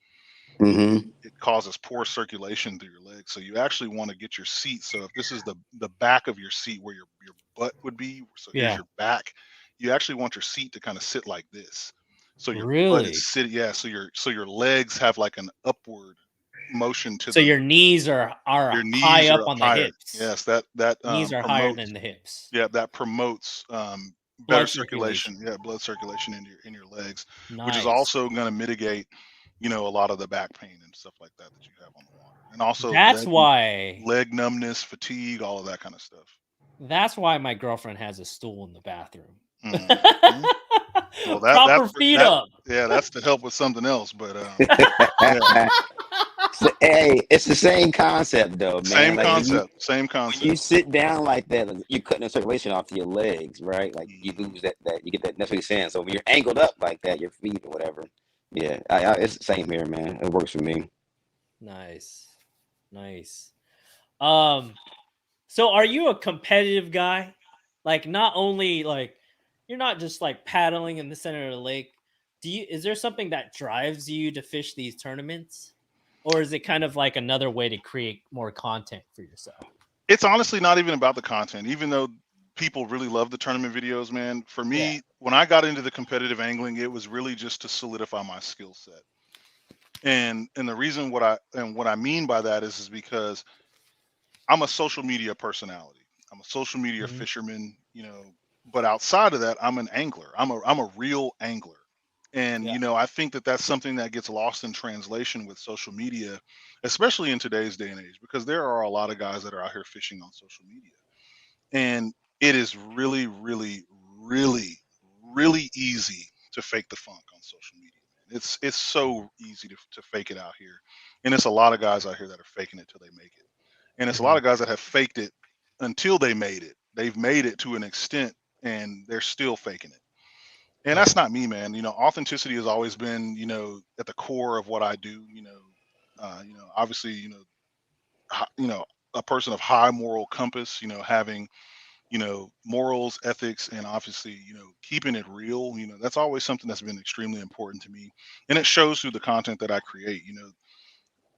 Mm-hmm. It causes poor circulation through your legs. So you actually want to get your seat. So if this is the back of your seat where your butt would be, so here's Yeah. your back, you actually want your seat to kind of sit like this. So your butt is Really? sitting, yeah. So your legs have like an upward motion to So the your knees are your high knees up are up on the higher. hips. Yes, that Knees are higher promotes than the hips. yeah, that promotes better Blood circulation. circulation. Yeah, blood circulation in your legs, which is Nice. also going to mitigate a lot of the back pain and stuff like that you have on the water, and also That's why leg numbness, fatigue, all of that kind of stuff. that's why my girlfriend has a stool in the bathroom. Hmm. Well, Proper feet that up. yeah, that's to help with something else, but yeah, So, hey, it's the same concept though, man. same Like concept, same when you concept. sit down like that, like, you're cutting the circulation off to your legs, right? Like you Mhm. lose that you get that. That's what he's saying. So when you're angled up like that, your feet or whatever. Yeah, it's the same here, man. It works for me. Nice. Nice. Um so are you a competitive guy? Like not only like you're not just like paddling in the center of the lake. Is there something that drives you to fish these tournaments? Or is it kind of like another way to create more content for yourself? It's honestly not even about the content, even though people really love the tournament videos, man. For Yeah. me, when I got into the competitive angling, it was really just to solidify my skill set. And the reason what I mean by that is because I'm a social media personality. I'm a social media Mhm. fisherman, but outside of that, I'm an angler. I'm a real angler. And Yeah. I think that that's something that gets lost in translation with social media, especially in today's day and age, because there are a lot of guys that are out here fishing on social media. And it is really, really, really, really easy to fake the funk on social media. Man. It's so easy to fake it out here. And it's a lot of guys out here that are faking it till they make it. And it's a lot Mhm. of guys that have faked it until they made it. They've made it to an extent and they're still faking it. And Yeah. that's not me, man. Authenticity has always been, at the core of what I do. Obviously, a person of high moral compass. Having morals, ethics, and obviously keeping it real. That's always something that's been extremely important to me, and it shows through the content that I create.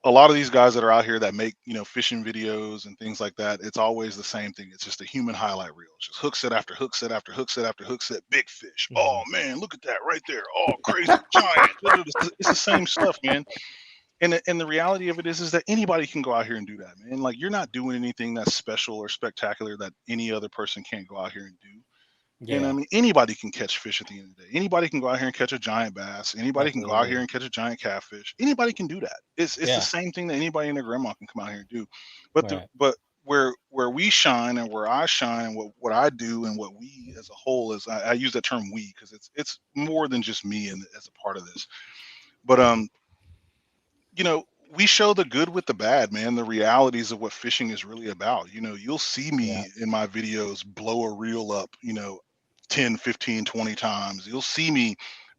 A lot of these guys that are out here that make fishing videos and things like that, it's always the same thing. It's just a human highlight reel. It's just hook set after hook set after hook set after hook set, big fish. Oh Mhm. man, look at that right there. Oh, crazy giant. It's the same stuff, man. And the reality of it is that anybody can go out here and do that, man. Like, you're not doing anything that's special or spectacular that any other person can't go out here and do. And I Yeah. mean, anybody can catch fish at the end of the day. Anybody can go out here and catch a giant bass. Anybody can go out here Absolutely. and catch a giant catfish. Anybody can do that. It's the Yeah. same thing that anybody and their grandma can come out here and do. But Right. where we shine and where I shine and what I do and what we as a whole is, I use that term we because it's more than just me and as a part of this. But you know we show the good with the bad, man. The realities of what fishing is really about. You'll see Yeah. me in my videos blow a reel up, 10, 15, 20 times. You'll see me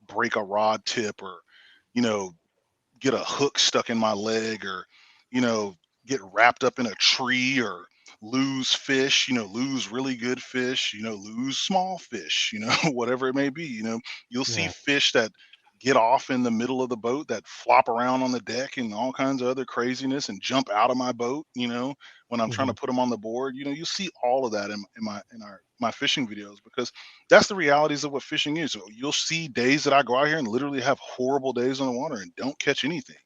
break a rod tip or, you know, get a hook stuck in my leg or, you know, get wrapped up in a tree or lose fish, lose really good fish, lose small fish, whatever it may be. You'll see Yeah. fish that get off in the middle of the boat that flop around on the deck and all kinds of other craziness and jump out of my boat, when I'm trying Hmm. to put them on the board. You see all of that in my fishing videos because that's the realities of what fishing is. So you'll see days that I go out here and literally have horrible days on the water and don't catch anything.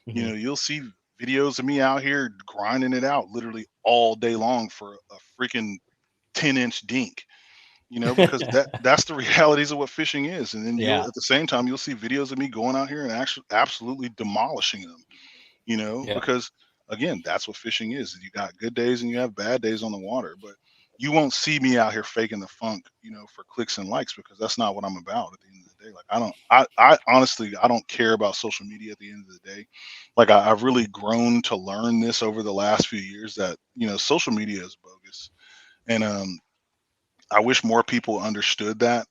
Hmm. You'll see videos of me out here grinding it out literally all day long for a freaking 10-inch dink, because that's the realities of what fishing is. And then you'll Yeah. at the same time you'll see videos of me going out here and actually absolutely demolishing them, Yeah. because again, that's what fishing is. You got good days and you have bad days on the water, but you won't see me out here faking the funk, for clicks and likes because that's not what I'm about at the end of the day. Like I honestly, I don't care about social media at the end of the day. Like I've really grown to learn this over the last few years that, social media is bogus. And I wish more people understood that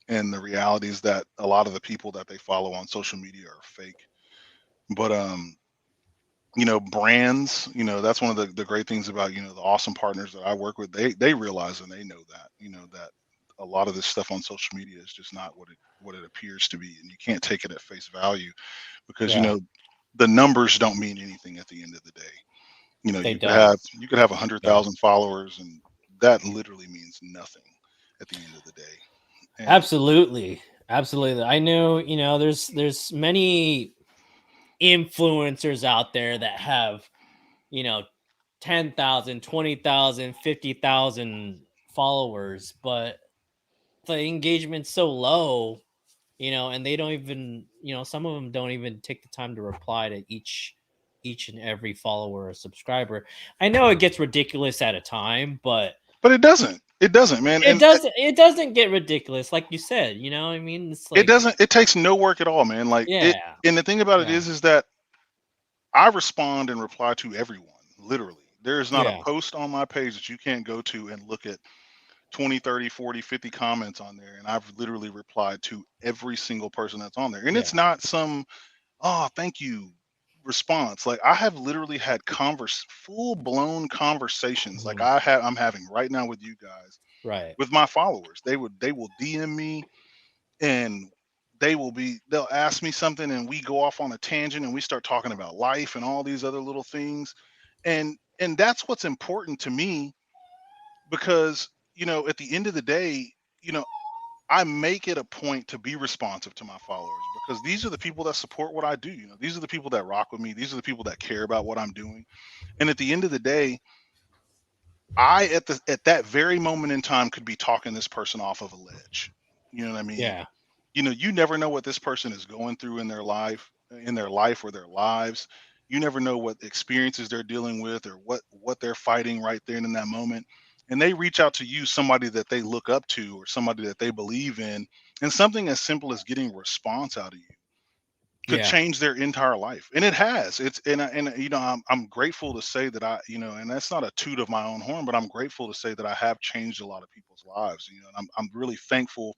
and the realities that a lot of the people that they follow on social media are fake. But brands, that's one of the great things about, the awesome partners that I work with. They realize and they know that, that a lot of this stuff on social media is just not what it appears to be. And you can't take it at face value because, Yeah. the numbers don't mean anything at the end of the day. They You could don't. have a They hundred don't. thousand followers and that literally means nothing at the end of the day. And Absolutely. Absolutely. I know, there's many influencers out there that have, you know, 10,000, 20,000, 50,000 followers, but the engagement's so low, and they don't even, some of them don't even take the time to reply to each and every follower or subscriber. I know it gets ridiculous at a time, but but it doesn't, man. it And doesn't it doesn't get ridiculous like you said, what I mean? It's it like, doesn't it takes no work at all, man. Like it yeah. and the thing about it Yeah. is that I respond and reply to everyone, literally. There is not a Yeah. post on my page that you can't go to and look at 20, 30, 40, 50 comments on there. And I've literally replied to every single person that's on there. And it's Yeah. not some, oh, thank you response. Like I have literally had full blown conversations like Mhm. I'm having right now with you guys, Right. with my followers. They will DM me and they'll ask me something and we go off on a tangent and we start talking about life and all these other little things. And that's what's important to me because, at the end of the day, you know I make it a point to be responsive to my followers because these are the people that support what I do. These are the people that rock with me. These are the people that care about what I'm doing. And at the end of the day, I at that very moment in time could be talking this person off of a ledge. You know what I mean? Yeah. You never know what this person is going through in their life or their lives. You never know what experiences they're dealing with or what they're fighting right there and in that moment. And they reach out to you, somebody that they look up to or somebody that they believe in, and something as simple as getting a response out of you could Yeah. change their entire life. And it has. It's and I'm grateful to say that and that's not a toot of my own horn, but I'm grateful to say that I have changed a lot of people's lives. And I'm really thankful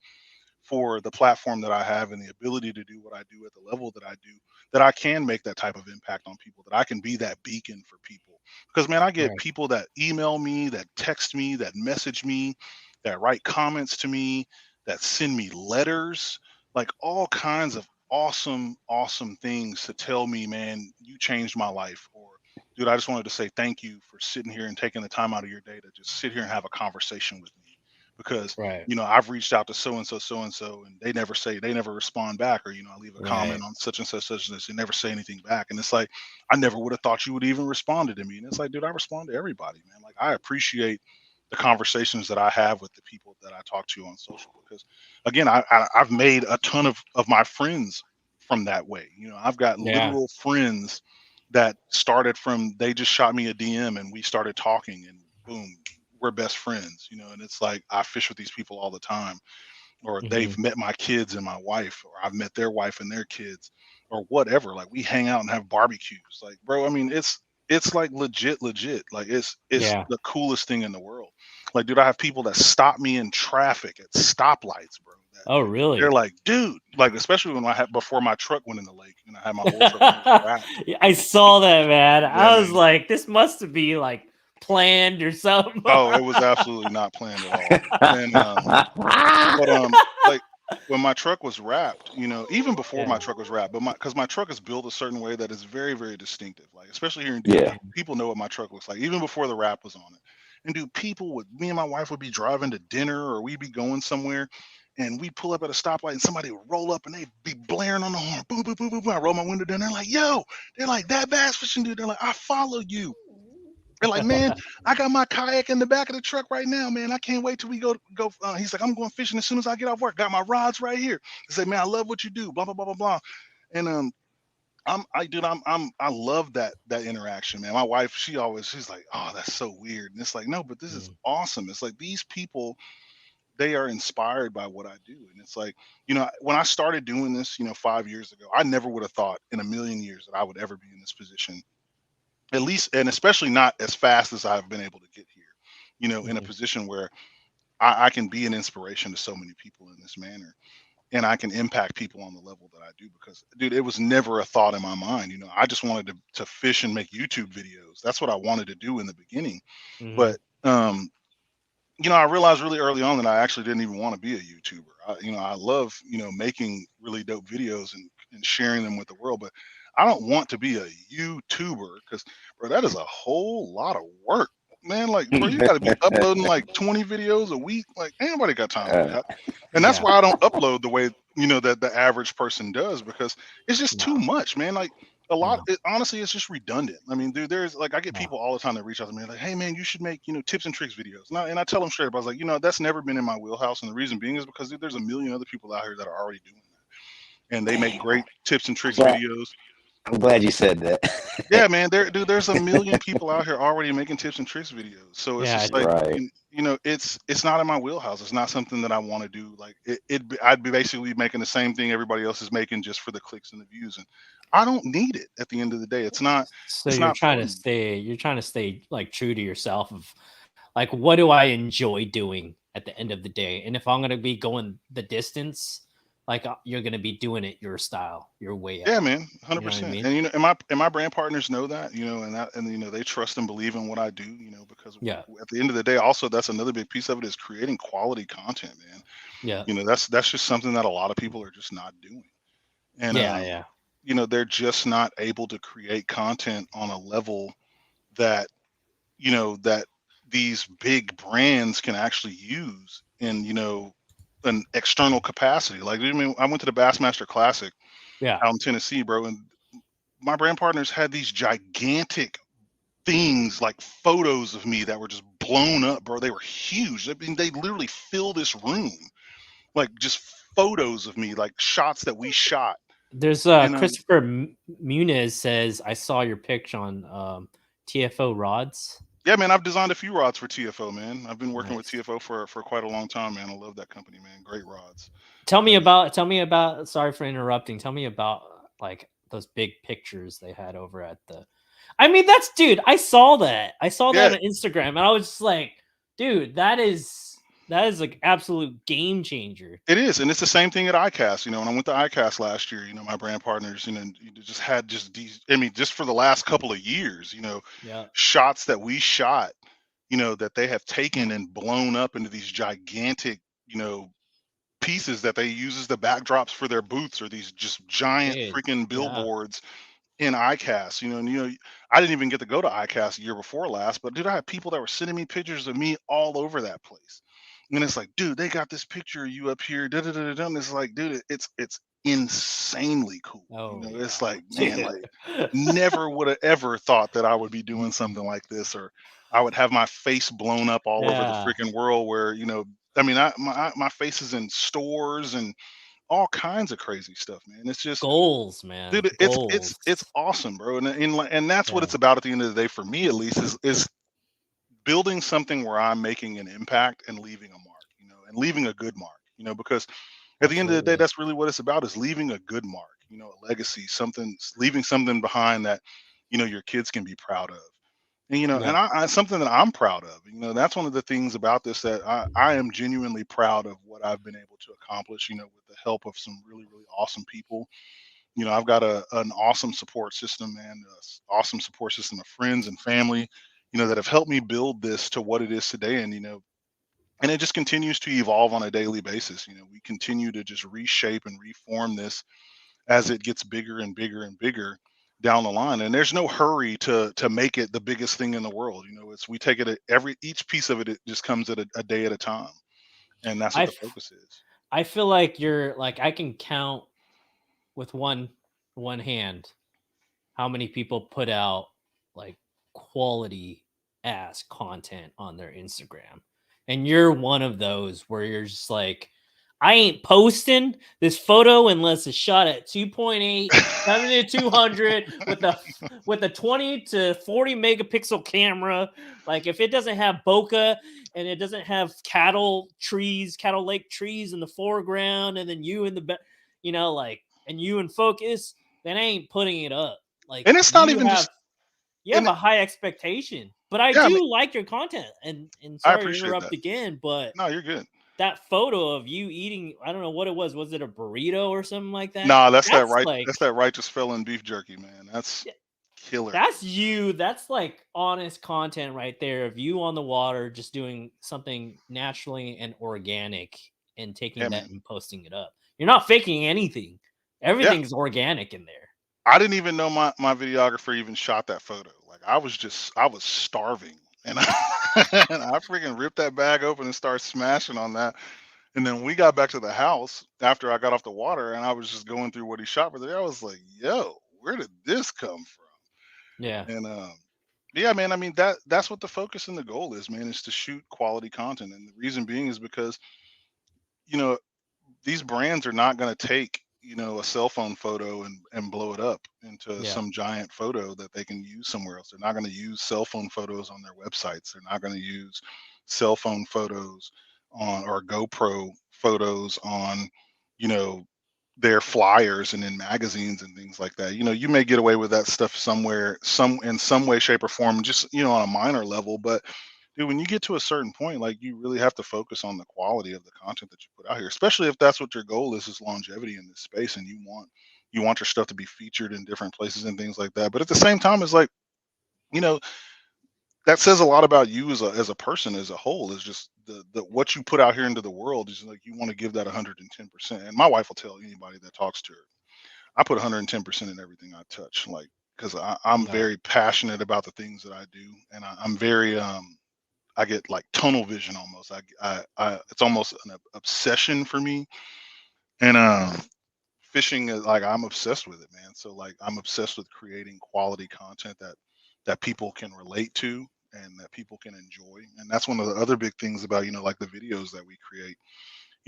for the platform that I have and the ability to do what I do at the level that I do, that I can make that type of impact on people, that I can be that beacon for people. Because man, I get Right. people that email me, that text me, that message me, that write comments to me, that send me letters, like all kinds of awesome, awesome things to tell me, man, you changed my life. Or dude, I just wanted to say thank you for sitting here and taking the time out of your day to just sit here and have a conversation with me because Right. I've reached out to so and so, and they never respond back, or I leave a comment Right. on such and such, they never say anything back, and it's like I never would have thought you would even responded to me, and it's like, dude, I respond to everybody, man. Like I appreciate the conversations that I have with the people that I talk to on social because, again, I've made a ton of my friends from that way. I've got Yeah. literal friends that started from they just shot me a DM and we started talking and boom, we're best friends, and it's like I fish with these people all the time, or they've Mhm. met my kids and my wife, or I've met their wife and their kids. or whatever. Like we hang out and have barbecues. Like, bro, I mean, it's like legit. Like it's Yeah. the coolest thing in the world. Like, dude, I have people that stop me in traffic at stoplights, bro. That Oh, they're really? like, dude, like especially when I had before my truck went in the lake, and I had my old truck and it was wrapped. I saw that, man. Yeah, I was man. like, this must be like planned or something. Oh, it was absolutely not planned at all. And but like when my truck was wrapped, even before my Yeah. truck was wrapped, but because my truck is built a certain way that is very, very distinctive. Like especially here in Yeah. DFW, people know what my truck looks like, even before the wrap was on it. And dude, me and my wife would be driving to dinner or we'd be going somewhere, and we'd pull up at a stoplight and somebody would roll up and they'd be blaring on the horn, boom, boom, boom, boom, boom. I roll my window down. They're like, yo, they're like that bass fishing dude. They're like, I follow you. They're like, man, I got my kayak in the back of the truck right now, man. I can't wait till we go. He's like, I'm going fishing as soon as I get off work. Got my rods right here. He said, man, I love what you do. Blah blah blah blah blah. And I love that interaction, man. My wife, she's like, oh, that's so weird. And it's like, no, but this is Mm, awesome. It's like these people, they are inspired by what I do, and it's like, when I started doing this, 5 years ago, I never would have thought in a million years that I would ever be in this position, at least, and especially not as fast as I've been able to get here, in a mhm, position where I can be an inspiration to so many people in this manner, and I can impact people on the level that I do because, dude, it was never a thought in my mind. I just wanted to fish and make YouTube videos. That's what I wanted to do in the beginning. mhm, But, I realized really early on that I actually didn't even want to be a YouTuber. I love, making really dope videos and sharing them with the world, but I don't want to be a YouTuber because, bro, that is a whole lot of work, man. Like, bro, you got to be uploading like 20 videos a week. Like, ain't nobody got time for Uh, that. And that's yeah. why I don't upload the way, that the average person does because it's just No. too much, man. Like, a lot No. honestly, it's just redundant. I mean, dude, there's like I get No. people all the time that reach out to me like, hey man, you should make, tips and tricks videos. And I tell them straight up, I was like, that's never been in my wheelhouse, and the reason being is because, dude, there's a million other people out here that are already doing that, and they make great tips and tricks glad, videos. I'm glad you said that. Yeah, man, there's a million people out here already making tips and tricks videos. So it's Yeah. just like, Right. it's not in my wheelhouse. It's not something that I want to do. Like I'd be basically making the same thing everybody else is making just for the clicks and the views, and I don't need it at the end of the day. So It's not for me. you're trying to stay like true to yourself of like, what do I enjoy doing at the end of the day? And if I'm going to be going the distance, like you're going to be doing it your style, your way Yeah, out. man, hundred You know what I percent. mean? And and my brand partners know that, and they trust and believe in what I do, because Yeah. at the end of the day, also that's another big piece of it is creating quality content, man. Yeah. That's just something that a lot of people are just not doing, and Yeah. Yeah. they're just not able to create content on a level that that these big brands can actually use in an external capacity. Like, I mean, I went to the Bassmaster Classic Yeah. out in Tennessee, bro, and my brand partners had these gigantic things like photos of me that were just blown up, bro. They were huge. I mean, they literally fill this room, like just photos of me, like shots that we shot. There's And Christopher Muniz says, I saw your picture on TFO rods. yeah, man, I've designed a few rods for TFO, man. I've been working with Nice. TFO for quite a long time, man. I love that company, man. Great rods. And Tell me about, sorry for interrupting. Tell me about like those big pictures they had over at the, I mean, that's, dude, I saw that. I saw that yeah, on Instagram and I was just like, dude, that is like absolute game changer. it is, and it's the same thing at ICAST. When I went to ICAST last year, my brand partners, just had just these. I mean, just for the last couple of years, Yeah. shots that we shot, that they have taken and blown up into these gigantic, pieces that they use as the backdrops for their booths, or these just giant Dude. freaking Yeah. billboards in ICAST. I didn't even get to go to ICAST the year before last, but dude, I had people that were sending me pictures of me all over that place. And it's like, dude, they got this picture of you up here. Da, da, da, da, da. And it's like, dude, it's insanely cool. Oh It's yeah. like, man, like never would have ever thought that I would be doing something like this, or I would have my face blown up all over the Yeah. freaking world. Where I mean, my face is in stores and all kinds of crazy stuff, man. It's just, Goals, man. dude, it's Goals. awesome, bro. And that's what Yeah. it's about at the end of the day for me, at least, is building something where I'm making an impact and leaving a mark, and leaving a good mark, because at the end of the day, Absolutely. that's really what it's about, is leaving a good mark, a legacy, something, leaving something behind that, your kids can be proud of. And Yeah. something that I'm proud of. That's one of the things about this, that I am genuinely proud of what I've been able to accomplish. With the help of some really really awesome people. I've got an awesome support system, and awesome support system of friends and family. That have helped me build this to what it is today. And it just continues to evolve on a daily basis. We continue to just reshape and reform this as it gets bigger and bigger and bigger down the line. And there's no hurry to make it the biggest thing in the world. It's we take it at each piece of it. It just comes at a day at a time, and that's what I the focus is. I feel like you're like, I can count with one hand how many people put out like quality ass content on their Instagram. And you're one of those where you're just like, I ain't posting this photo unless it's shot at 2.8, 70 to 200 with a 20 to 40 megapixel camera. Like if it doesn't have bokeh and it doesn't have cattle lake trees in the foreground, and then you in the like, and you in focus, then I ain't putting it up. Like And it's not even just. you have And a high expectation, but I yeah, I mean, do like your content. And I sorry to appreciate interrupt that. again, but No, you're good. that photo of you eating, I don't know what it was. Was it a burrito or something like that? Nah, that's that That's right. like, That's that righteous felon beef jerky, man. That's killer. that's you. That's like honest content right there of you on the water, just doing something naturally and organic and taking Yeah, that man. and posting it up. You're not faking anything. Yeah, Everything's organic in there. I didn't even know my videographer even shot that photo. Like I was starving, and and I freaking ripped that bag open and started smashing on that. And then we got back to the house after I got off the water, and I was just going through what he shot for there. I was like, "Yo, where did this come from?" Yeah. And yeah, man. I mean, that's what the focus and the goal is, man, is to shoot quality content. And the reason being is because you know these brands are not going to take a cell phone photo and blow it up into Yeah. some giant photo that they can use somewhere else. They're not going to use cell phone photos on their websites. They're not going to use cell phone photos on, or GoPro photos on you know their flyers and in magazines and things like that. You may get away with that stuff somewhere, in some way, shape, or form, just on a minor level. But dude, when you get to a certain point, like you really have to focus on the quality of the content that you put out here, especially if that's what your goal is longevity in this space, and you want your stuff to be featured in different places and things like that. But at the same time, it's like, you know, that says a lot about you as a person as a whole. Is just the what you put out here into the world is like, you want to give that 110%. And my wife will tell anybody that talks to her, I put 110% in everything I touch, like, because I'm Yeah. very passionate about the things that I do, and I'm very I get like tunnel vision almost. It's almost an obsession for me. And fishing is like, I'm obsessed with it, man. So like I'm obsessed with creating quality content that people can relate to and that people can enjoy. And that's one of the other big things about like the videos that we create.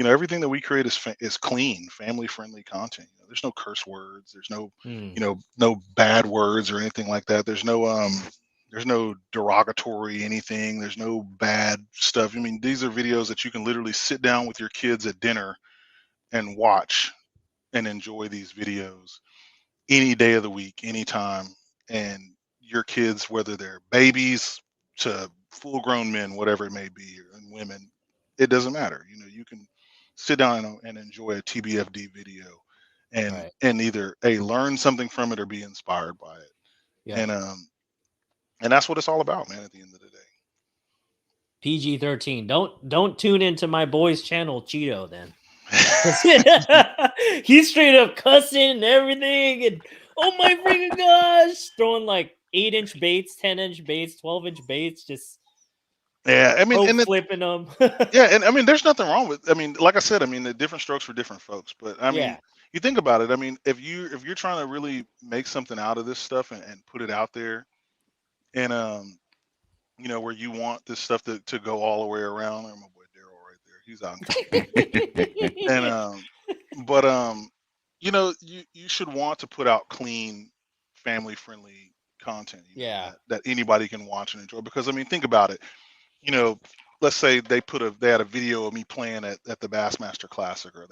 Everything that we create is clean, family friendly content. There's no curse words. There's no Mm. no bad words or anything like that. There's no derogatory anything. There's no bad stuff. I mean, these are videos that you can literally sit down with your kids at dinner and watch and enjoy these videos any day of the week, anytime. And your kids, whether they're babies to full grown men, whatever it may be, and women, it doesn't matter. You can sit down and enjoy a TBFD video and Right. either learn something from it or be inspired by it. Yeah. And that's what it's all about, man, at the end of the day. PG-13. Don't tune into my boy's channel, Cheeto. Then he's straight up cussing and everything, and oh my freaking gosh, throwing like 8-inch baits, 10-inch baits, 12-inch baits, just Yeah, I mean, flipping them. yeah, and I mean, there's nothing wrong with. I mean, like I said, I mean, the different strokes for different folks. But I mean, Yeah. you think about it. I mean, if you're trying to really make something out of this stuff and put it out there, and where you want this stuff to go all the way around. There's my boy Daryl right there. He's out in California. And but you should want to put out clean, family friendly content. Yeah. That anybody can watch and enjoy. Because I mean, think about it. You know, let's say they had a video of me playing at the Bassmaster Classic, or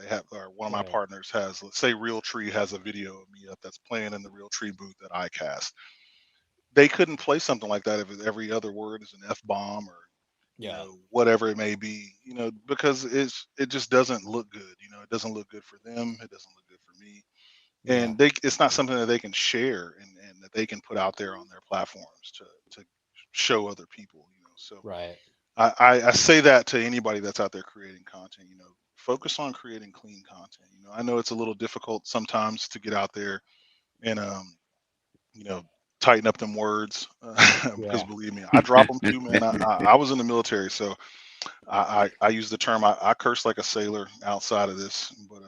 one of my Right. partners has, let's say Real Tree has a video of me up that's playing in the Real Tree booth at ICAST. They couldn't play something like that if every other word is an F bomb, or Yeah. whatever it may be, because it just doesn't look good. It doesn't look good for them. It doesn't look good for me. Yeah. And it's not something that they can share, and that they can put out there on their platforms to show other people. So Right. I say that to anybody that's out there creating content. Focus on creating clean content. I know it's a little difficult sometimes to get out there and you know tighten up them words, because Yeah. believe me, I drop them too, man. I was in the military, so I use the term, I curse like a sailor outside of this, but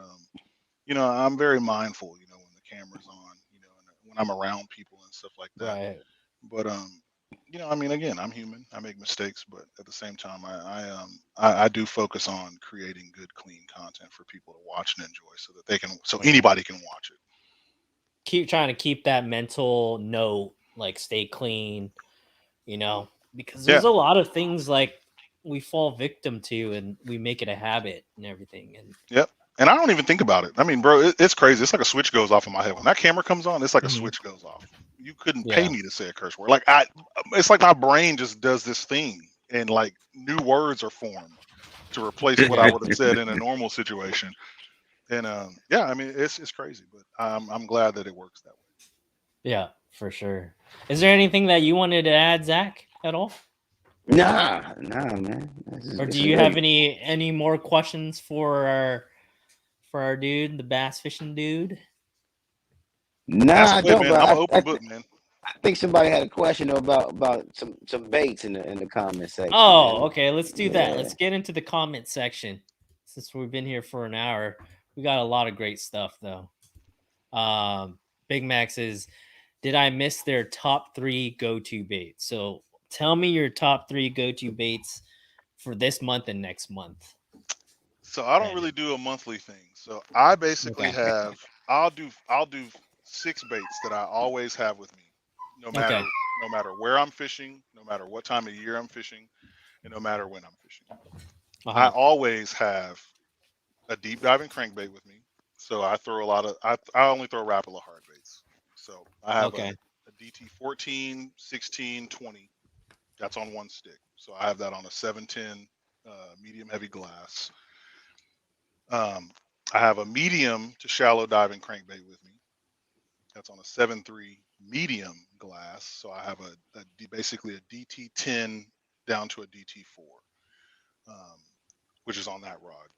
I'm very mindful, when the camera's on, and when I'm around people and stuff like that. Right. But I mean, again, I'm human. I make mistakes, but at the same time, I do focus on creating good, clean content for people to watch and enjoy, so Yeah. anybody can watch it. Keep trying to keep that mental note, like stay clean, because Yeah. there's a lot of things like we fall victim to and we make it a habit and everything. And Yep. And I don't even think about it. I mean, bro, it's crazy. It's like a switch goes off in my head when that camera comes on. It's like a Mhm. switch goes off. You couldn't pay Yeah. me to say a curse word. It's like my brain just does this thing, and like new words are formed to replace what I Yeah. would have said in a normal situation. And yeah, I mean, it's crazy, but I'm glad that it works that way. Yeah, for sure. Is there anything that you wanted to add, Zach, at all? Nah, man. Or This do is you have great. any more questions for our dude, the bass fishing dude? Nah, Ask I away, don't. man. I'm an But open book, man. I think somebody had a question about some baits in the comment section, Oh, man. okay. Let's do that. Yeah. Let's get into the comment section. Since we've been here for an hour, we got a lot of great stuff though. Um, Big Mac says, "Did I miss their top 3 go-to baits?" So tell me your top 3 go-to baits for this month and next month. So I don't And really do a monthly thing. So I basically okay, have I'll do 6 baits that I always have with me, no okay, matter no matter where I'm fishing, no matter what time of year I'm fishing, and no matter when I'm fishing. uh I huh, always have a deep diving crankbait with me. So I throw a lot of I only throw Rapala hard baits. So I have okay, a DT 14, 16, 20. That's on one stick. So I have that on a 710 medium heavy glass. Um, I have a medium to shallow diving crankbait with me. That's on a 7.3 medium glass. So I have basically a DT10 down to a DT4, um, which is on that rod.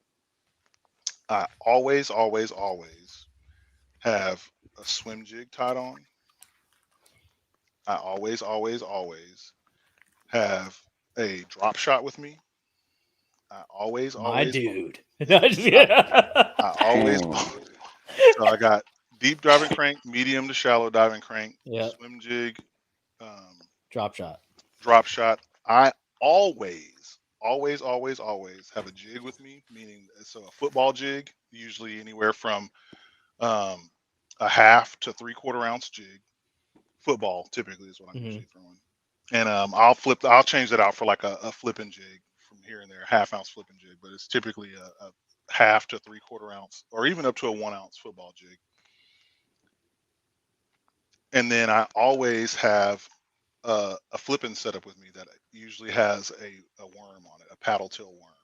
I always, always, always have a swim jig tied on. I always, always, always have a drop shot with me. I always, my always, dude. I, Yeah. I always, Mm. so I got deep diving crank, medium to shallow diving crank, Yep. swim jig, um, Drop shot. drop shot. I always, always, always, always have a jig with me, meaning so a football jig, usually anywhere from um, a half to 3/4 ounce jig. Football typically is what I'm Hmm. usually throwing, and I'll change that out for like a flipping jig from here and there, half-ounce flipping jig, but it's typically a half to 3/4 ounce, or even up to a 1 ounce football jig. And then I always have a flipping setup with me that usually has a worm on it, a paddle tail worm.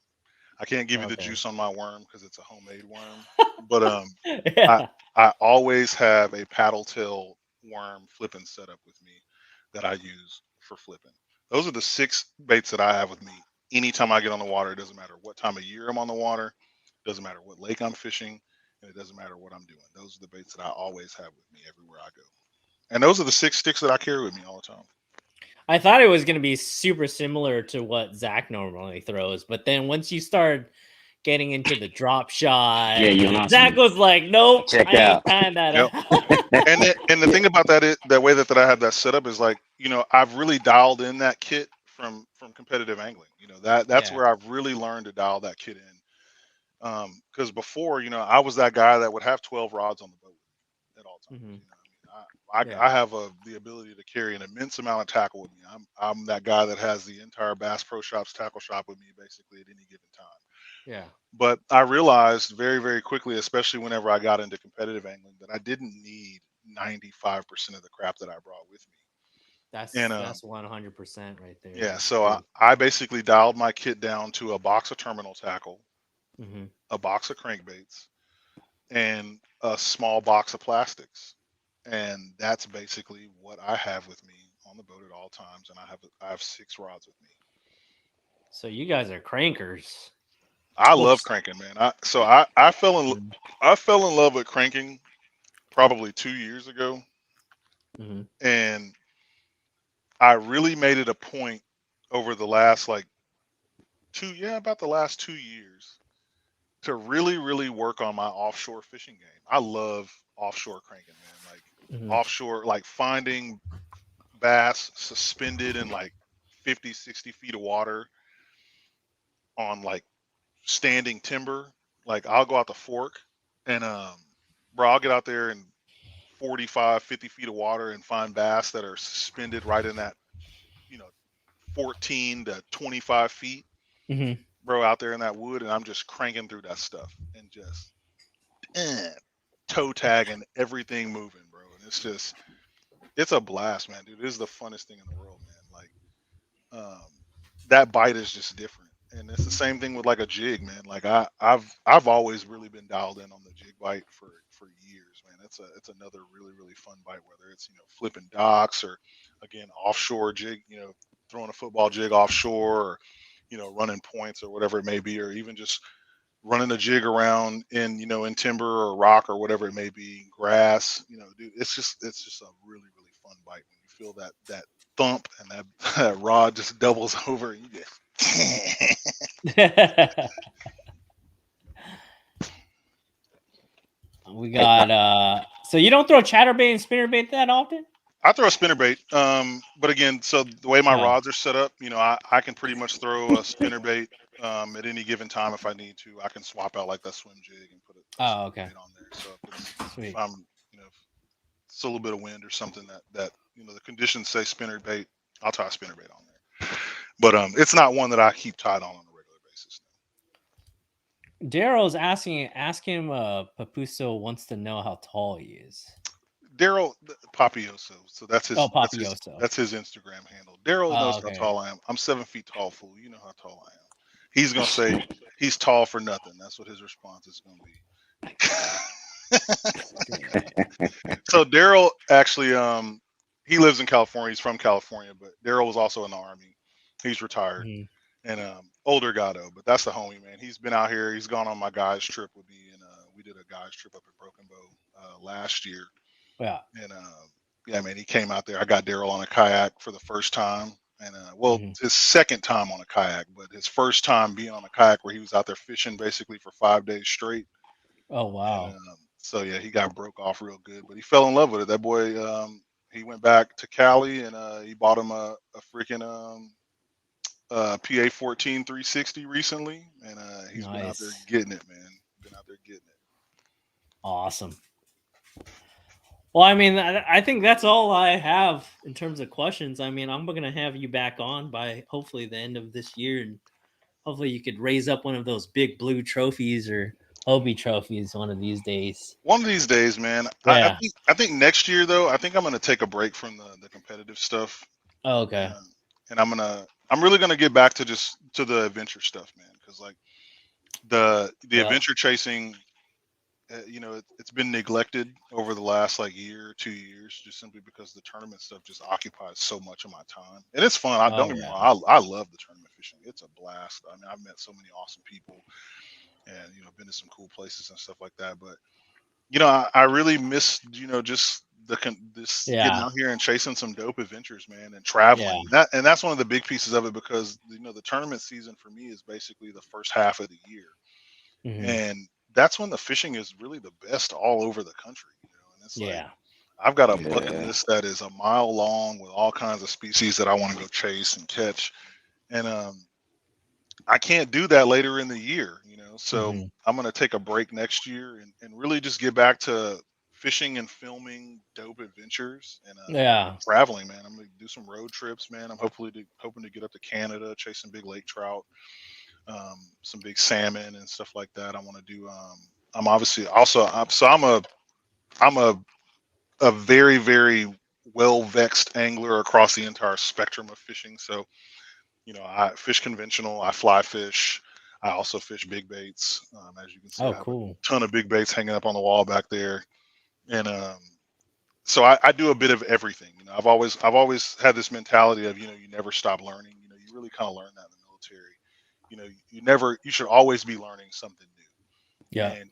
I can't give you the Okay. juice on my worm because it's a homemade worm, but I Yeah. I always have a paddle tail worm flipping setup with me that I use for flipping. Those are the 6 baits that I have with me anytime I get on the water. It doesn't matter what time of year I'm on the water, doesn't matter what lake I'm fishing, and it doesn't matter what I'm doing. Those are the baits that I always have with me everywhere I go. And those are the 6 sticks that I carry with me all the time. I thought it was going to be super similar to what Zach normally throws, but then once you start getting into the drop Yeah, shot, you lost Zach me. was like, "Nope, Check I ain't out. tying that Yep. up." And the Yeah. thing about that is that way that I have that set up is like, I've really dialed in that kit from competitive angling. That's Yeah. where I've really learned to dial that kit in. Because before, I was that guy that would have 12 rods on the boat at all times. Hmm. I have the ability to carry an immense amount of tackle with me. I'm that guy that has the entire Bass Pro Shops tackle shop with me basically at any given time. Yeah. But I realized very, very quickly, especially whenever I got into competitive angling, that I didn't need 95% of the crap that I brought with me. And That's 100% right there. yeah, That's so true. I basically dialed my kit down to a box of terminal tackle, Mm-hmm. a box of crankbaits, and a small box of plastics. And that's basically what I have with me on the boat at all times. And I have 6 rods with me. So you guys are crankers. I Well, love cranking, man. Mhm. I fell in love with cranking probably 2 years ago, Mm-hmm. and I really made it a point over the last like about the last 2 years to really, really work on my offshore fishing game. I love offshore cranking, man. Like Mm-hmm. offshore, like finding bass suspended in like 50, 60 feet of water on like standing timber. Like I'll go out the fork and bro, I'll get out there in 45, 50 feet of water and find bass that are suspended right in that, you know, 14 to 25 feet, Mm-hmm. bro, out there in that wood, and I'm just cranking through that stuff and just eh, toe tagging everything moving, bro. And it's a blast, man, dude. It is the funnest thing in the world, man. Like that bite is just different. And it's the same thing with like a jig, man. Like I've always really been dialed in on the jig bite for years, man. It's another really, really fun bite, whether it's, flipping docks or again offshore jig, throwing a football jig offshore or, running points or whatever it may be, or even just running a jig around in timber or rock or whatever it may be, grass, dude, it's just a really, really fun bite when you feel that thump and that rod just doubles over and you just We got so you don't throw chatterbait and spinnerbait that often? I throw a spinnerbait. But again, so the way my Yeah. rods are set up, I can pretty much throw a spinnerbait at any given time if I need to. I can swap out like that swim jig and put a Oh, okay. spinnerbait on there. So if Sweet. I'm, if it's a little bit of wind or something that the conditions say spinnerbait, I'll tie a spinnerbait on there. But it's not one that I keep tied on a regular basis. Daryl's ask him Papuso wants to know how tall he is. Daryl Papioso, so Oh, Papioso. that's his Instagram handle. Daryl knows Oh, how okay. tall I am. I'm 7 feet tall, fool. You know how tall I am. He's gonna say he's tall for nothing. That's what his response is gonna be. So Daryl actually, he lives in California. He's from California, but Daryl was also in the army. He's retired Mhm. and older guy though. But that's the homie, man. He's been out here. He's gone on my guys trip with me, and we did a guys trip up at Broken Bow last year. Yeah. And yeah, man, he came out there. I got Daryl on a kayak for the first time, and Mhm. his second time on a kayak, but his first time being on a kayak where he was out there fishing basically for 5 days straight. Oh, And wow. so yeah, he got broke off real good, but he fell in love with it. That boy, he went back to Cali and he bought him a freaking PA 14 360 recently, and he's been out there Nice. getting it, man. Been out there getting it. Awesome. Well, I mean, I think that's all I have in terms of questions. I mean, I'm going to have you back on by hopefully the end of this year, and hopefully you could raise up one of those big blue trophies or Hobie trophies one of these days. One of these days, man. Yeah. I think next year though, I think I'm gonna take a break from the competitive stuff, Oh, and okay. I'm really gonna get back to just to the adventure stuff, man. Because like the Yeah. adventure chasing, it's been neglected over the last like year or 2 years, just simply because the tournament stuff just occupies so much of my time, and it's fun. I don't Oh, get me yeah. wrong, I love the tournament fishing. It's a blast. I mean, I've met so many awesome people, and been to some cool places and stuff like that, but I really miss, just this getting Yeah. out here and chasing some dope adventures, man, and Yeah. traveling. That's one of the big pieces of it because the tournament season for me is basically the first half of the year, Hmm. and that's when the fishing is really the best all over the country. And it's like Yeah. I've got a bucket Yeah. list that is a mile long with all kinds of species that I want to go chase and catch, and I can't do that later in the year, so Hmm. I'm going to take a break next year and really just get back to fishing and filming dope adventures and Yeah. traveling, man. I'm gonna do some road trips, man. I'm hoping to get up to Canada, chase some big lake trout, some big salmon and stuff like that. I want to do. I'm obviously also. I'm a very very well vexed angler across the entire spectrum of fishing. So I fish conventional. I fly fish. I also fish big baits. As you can see, Oh, I have a cool. ton of big baits hanging up on the wall back there, and so I do a bit of everything. I've always had this mentality of you never stop learning. You really kind of learn that in the military. You should always be learning something new. Yeah. And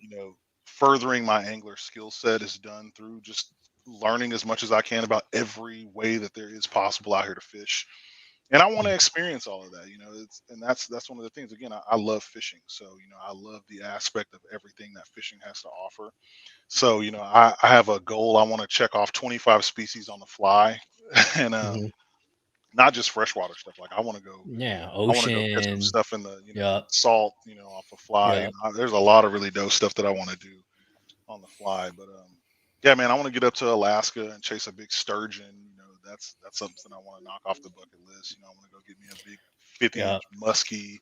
furthering my angler skill set is done through just learning as much as I can about every way that there is possible out here to fish. And I want to experience all of that. And that's one of the things. Again, I love fishing, so I love the aspect of everything that fishing has to offer. So, I have a goal. I want to check off 25 species on the fly, and Mhm. not just freshwater stuff. Like Yeah. I want to go catch some Ocean. stuff in the, Yeah. salt, off a fly. Yeah. There's a lot of really dope stuff that I want to do on the fly. But yeah, man, I want to get up to Alaska and chase a big sturgeon. That's something I want to knock off the bucket list. I want to go get me a big 50 Yeah. inch muskie.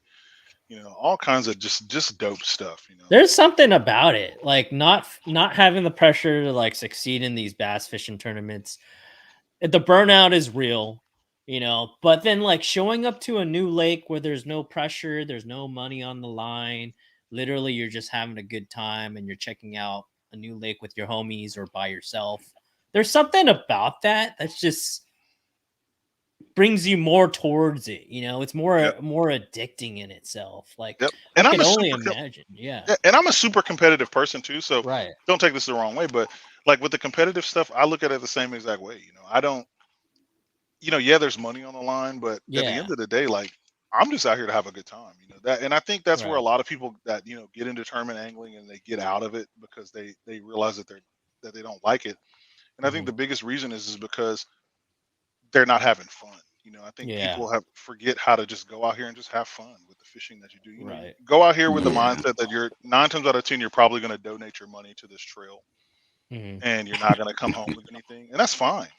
All kinds of just dope stuff. There's something about it, like not having the pressure to like succeed in these bass fishing tournaments. The burnout is real, but then like showing up to a new lake where there's no pressure, there's no money on the line. Literally, you're just having a good time and you're checking out a new lake with your homies or by yourself. There's something about that that's just brings you more towards it. It's Yep. more addicting in itself. Like Yep. I And can only imagine. Yeah. and I'm a super competitive person too. So Right. don't take this the wrong way, but like with the competitive stuff, I look at it the same exact way. I don't, yeah, there's money on the line, but at the Yeah. end of the day, like I'm just out here to have a good time. And I think that's where a Right. lot of people that get into tournament angling and they get out of it because they realize that they don't like it. And I think Mhm. the biggest reason is because they're not having fun. I think Yeah. people have forget how to just go out here and just have fun with the fishing that you do. You Right. go out here with the Yeah. mindset that you're 9 times out of 10 you're probably going to donate your money to this trail, Mhm. and you're not going to come home with anything, and that's fine.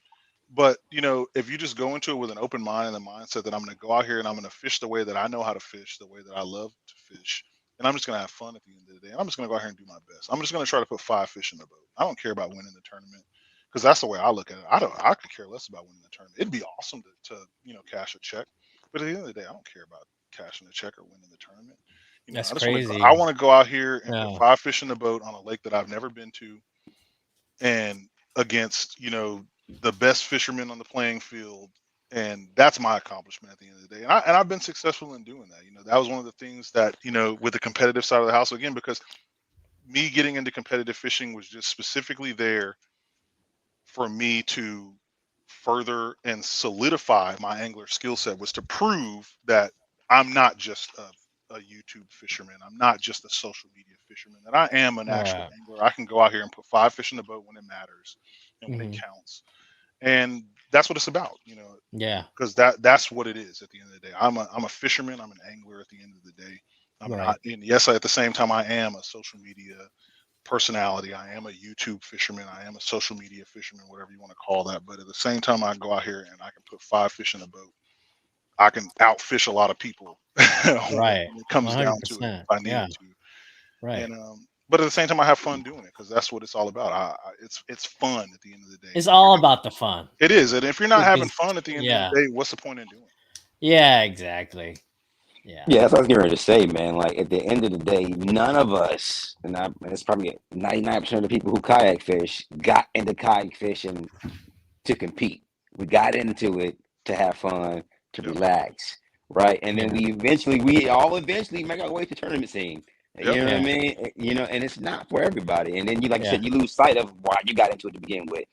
But if you just go into it with an open mind and the mindset that I'm going to go out here and I'm going to fish the way that I know how to fish, the way that I love to fish, and I'm just going to have fun at the end of the day, and I'm just going to go out here and do my best. I'm just going to try to put 5 fish in the boat. I don't care about winning the tournament because that's the way I look at it. I could care less about winning the tournament. It'd be awesome to cash a check, but at the end of the day, I don't care about cashing a check or winning the tournament. That's I just I crazy. want to go out here and put Yeah. 5 fish in the boat on a lake that I've never been to, and against the best fishermen on the playing field, and that's my accomplishment at the end of the day. And I've been successful in doing that. That was one of the things that with the competitive side of the house, again, because me getting into competitive fishing was just specifically there for me to further and solidify my angler skill set, was to prove that I'm not just a YouTube fisherman. I'm not just a social media fisherman. That I am an actual Right. angler. I can go out here and put 5 fish in the boat when it matters and when it Mhm. counts. And that's what it's about, Yeah. because that's what it is at the end of the day. I'm a fisherman. I'm an angler at the end of the day. I'm not, Right. and yes, at the same time, I am a social media personality. I am a YouTube fisherman. I am a social media fisherman, whatever you want to call that. But at the same time, I go out here and I can put 5 fish in a boat. I can outfish a lot of people when Right. it comes down to it if 100%. I Yeah. needed to. Right. And but at the same time, I have fun doing it because that's what it's all about. It's fun at the end of the day. It's all about the fun. It is, and if you're not having Because fun at the end of the yeah. day, what's the point in doing it? Yeah, exactly. Yeah. Yeah, that's what I was getting ready to say, man. Like at the end of the day, none of us, and it's probably 99% of the people who kayak fish got into kayak fishing to compete. We got into it to have fun, to Yep. relax, right? And then Yeah. we all eventually make our way to tournament scene. Yep. You know what I Yeah. mean? And it's not for everybody. And then you, like you Yeah. said, you lose sight of why you got into it to begin with.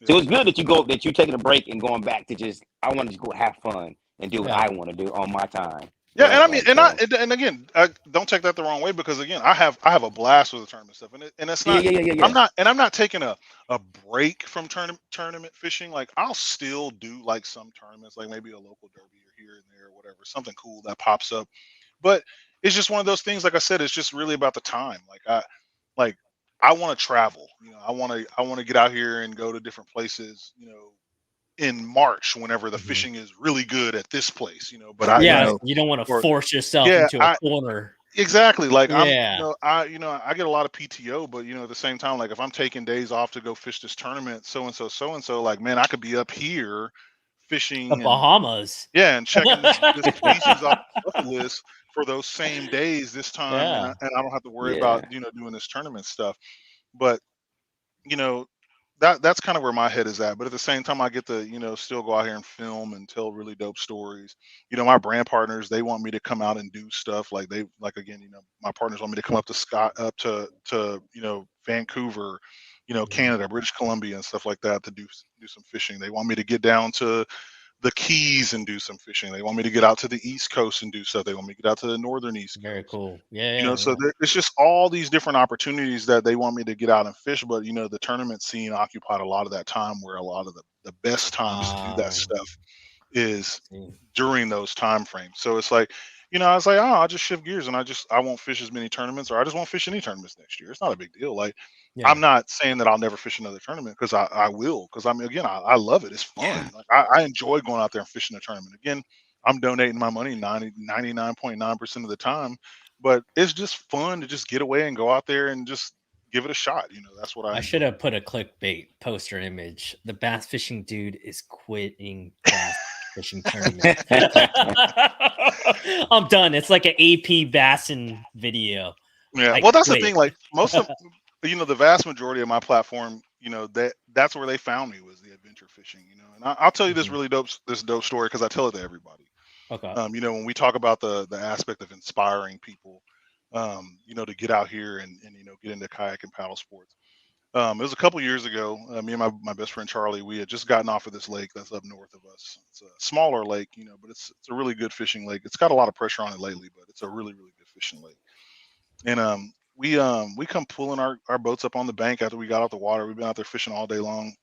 So Yep. it's good that you taking a break and going back to just, I want to just go have fun and do what Yeah. I want to do on my time. Yeah, and Right? I mean, Like so. and again, I don't take that the wrong way, because again, I have a blast with the tournament stuff, and it's Yeah, not. yeah, yeah, yeah, I'm yeah. not taking a break from tournament fishing. Like I'll still do like some tournaments, like maybe a local derby or here and there or whatever, something cool that pops up. But it's just one of those things. Like I said, it's just really about the time. Like I want to travel. I want to get out here and go to different places. In March, whenever the Mhm. fishing is really good at this place. But Yeah, you don't want to or force yourself yeah, into a corner. exactly. Like Yeah. I get a lot of PTO, but at the same time, like if I'm taking days off to go fish this tournament, so and so, like man, I could be up here The fishing and Bahamas. yeah, and checking this species off the bucket list for those same days this time, and Yeah. I don't have to worry about Yeah. doing this tournament stuff. But you know that's kind of where my head is at. But at the same time, I get to still go out here and film and tell really dope stories. My brand partners, they want me to come out and do stuff like again, my partners want me to come up to Scott up to Vancouver, Mhm. Canada, British Columbia, and stuff like that to do some fishing. They want me to get down to the Keys and do some fishing. They want me to get out to the East Coast and do stuff. They want me to get out to the northern East Very Coast. cool. Yeah, So yeah. it's just all these different opportunities that they want me to get out and fish. But the tournament scene occupied a lot of that time, where a lot of the best times to do that Oh, stuff is see. during those time frames. So it's like, I was like, oh, I'll just shift gears and I won't fish as many tournaments, or I just won't fish any tournaments next year. It's not a big deal. Like, Yeah. I'm not saying that I'll never fish another tournament, because I will. Because I mean, again, I love it. It's Yeah. fun. Like, I enjoy going out there and fishing a tournament. Again, I'm donating my money 99.9% of the time, but it's just fun to just get away and go out there and just give it a shot. That's what I I enjoy. should have put a clickbait poster image. The bass fishing dude is quitting bass fishing tournament. I'm done. It's like an AP Bassin video. Yeah, I well, that's the quit. thing. Like most of, the vast majority of my platform, that's where they found me, was the adventure fishing. And I'll tell you Mhm. this dope story, because I tell it to everybody. Okay. When we talk about the aspect of inspiring people, to get out here and get into kayak and paddle sports. It was a couple years ago. Me and my best friend Charlie, we had just gotten off of this lake that's up north of us. It's a smaller lake, but it's a really good fishing lake. It's got a lot of pressure on it lately, but it's a really really good fishing lake. And we come pulling our boats up on the bank after we got out the water. We've been out there fishing all day long.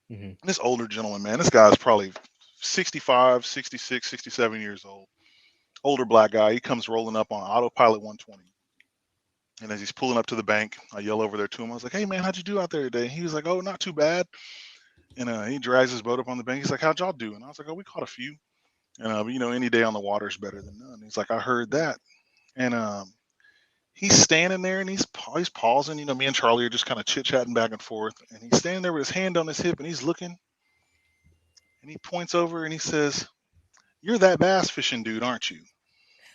Hmm. And this older gentleman, man, this guy's probably 65, 66, 67 years old. Older black guy. He comes rolling up on autopilot 120. And as he's pulling up to the bank, I yell over there to him. I was like, "Hey man, how'd you do out there today?" He was like, "Oh, not too bad." And he drags his boat up on the bank. He's like, "How'd y'all do?" And I was like, "Oh, we caught a few." And any day on the water is better than none. He's like, "I heard that." And he's standing there and he's pausing. Me and Charlie are just kind of chit chatting back and forth. And he's standing there with his hand on his hip and he's looking. And he points over and he says, "You're that bass fishing dude, aren't you?"